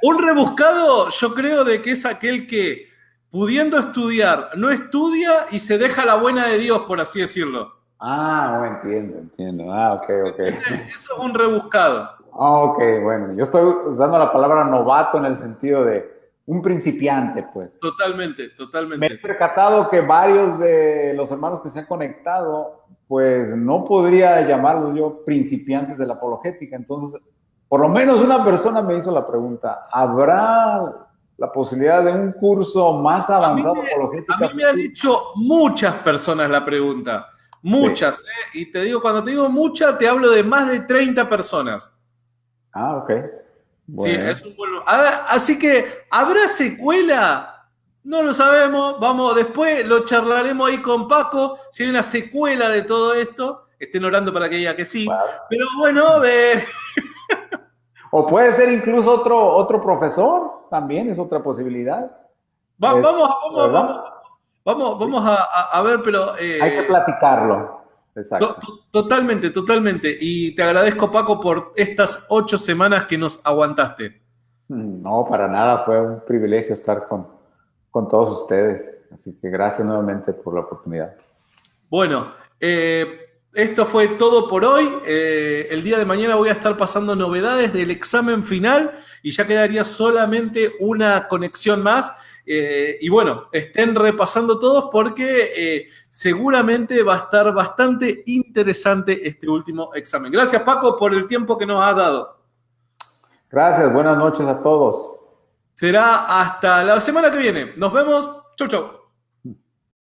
Un rebuscado, yo creo de que es aquel que, pudiendo estudiar, no estudia y se deja la buena de Dios, por así decirlo. Bueno, entiendo. Ok. Eso es un rebuscado. Ok, bueno, yo estoy usando la palabra novato en el sentido de un principiante, pues. Totalmente. Me he percatado que varios de los hermanos que se han conectado, pues no podría llamarlos yo principiantes de la apologética. Entonces, por lo menos una persona me hizo la pregunta, ¿habrá la posibilidad de un curso más avanzado de apologética? A mí me han hecho muchas personas la pregunta, muchas, sí. Y te digo, cuando te digo muchas, te hablo de más de 30 personas. Ok. Bueno. Sí, es un buen... Así que, ¿habrá secuela? No lo sabemos. Vamos, después lo charlaremos ahí con Paco. Si hay una secuela de todo esto, estén orando para que diga que sí. Claro. Pero bueno, O puede ser incluso otro profesor, también es otra posibilidad. Vamos a ver, pero... hay que platicarlo. Exacto. Totalmente. Y te agradezco, Paco, por estas 8 semanas que nos aguantaste. No, para nada. Fue un privilegio estar con todos ustedes. Así que gracias nuevamente por la oportunidad. Bueno, esto fue todo por hoy. El día de mañana voy a estar pasando novedades del examen final y ya quedaría solamente una conexión más. Y bueno, estén repasando todos porque seguramente va a estar bastante interesante este último examen. Gracias, Paco, por el tiempo que nos has dado. Gracias, buenas noches a todos. Será hasta la semana que viene. Nos vemos. Chau.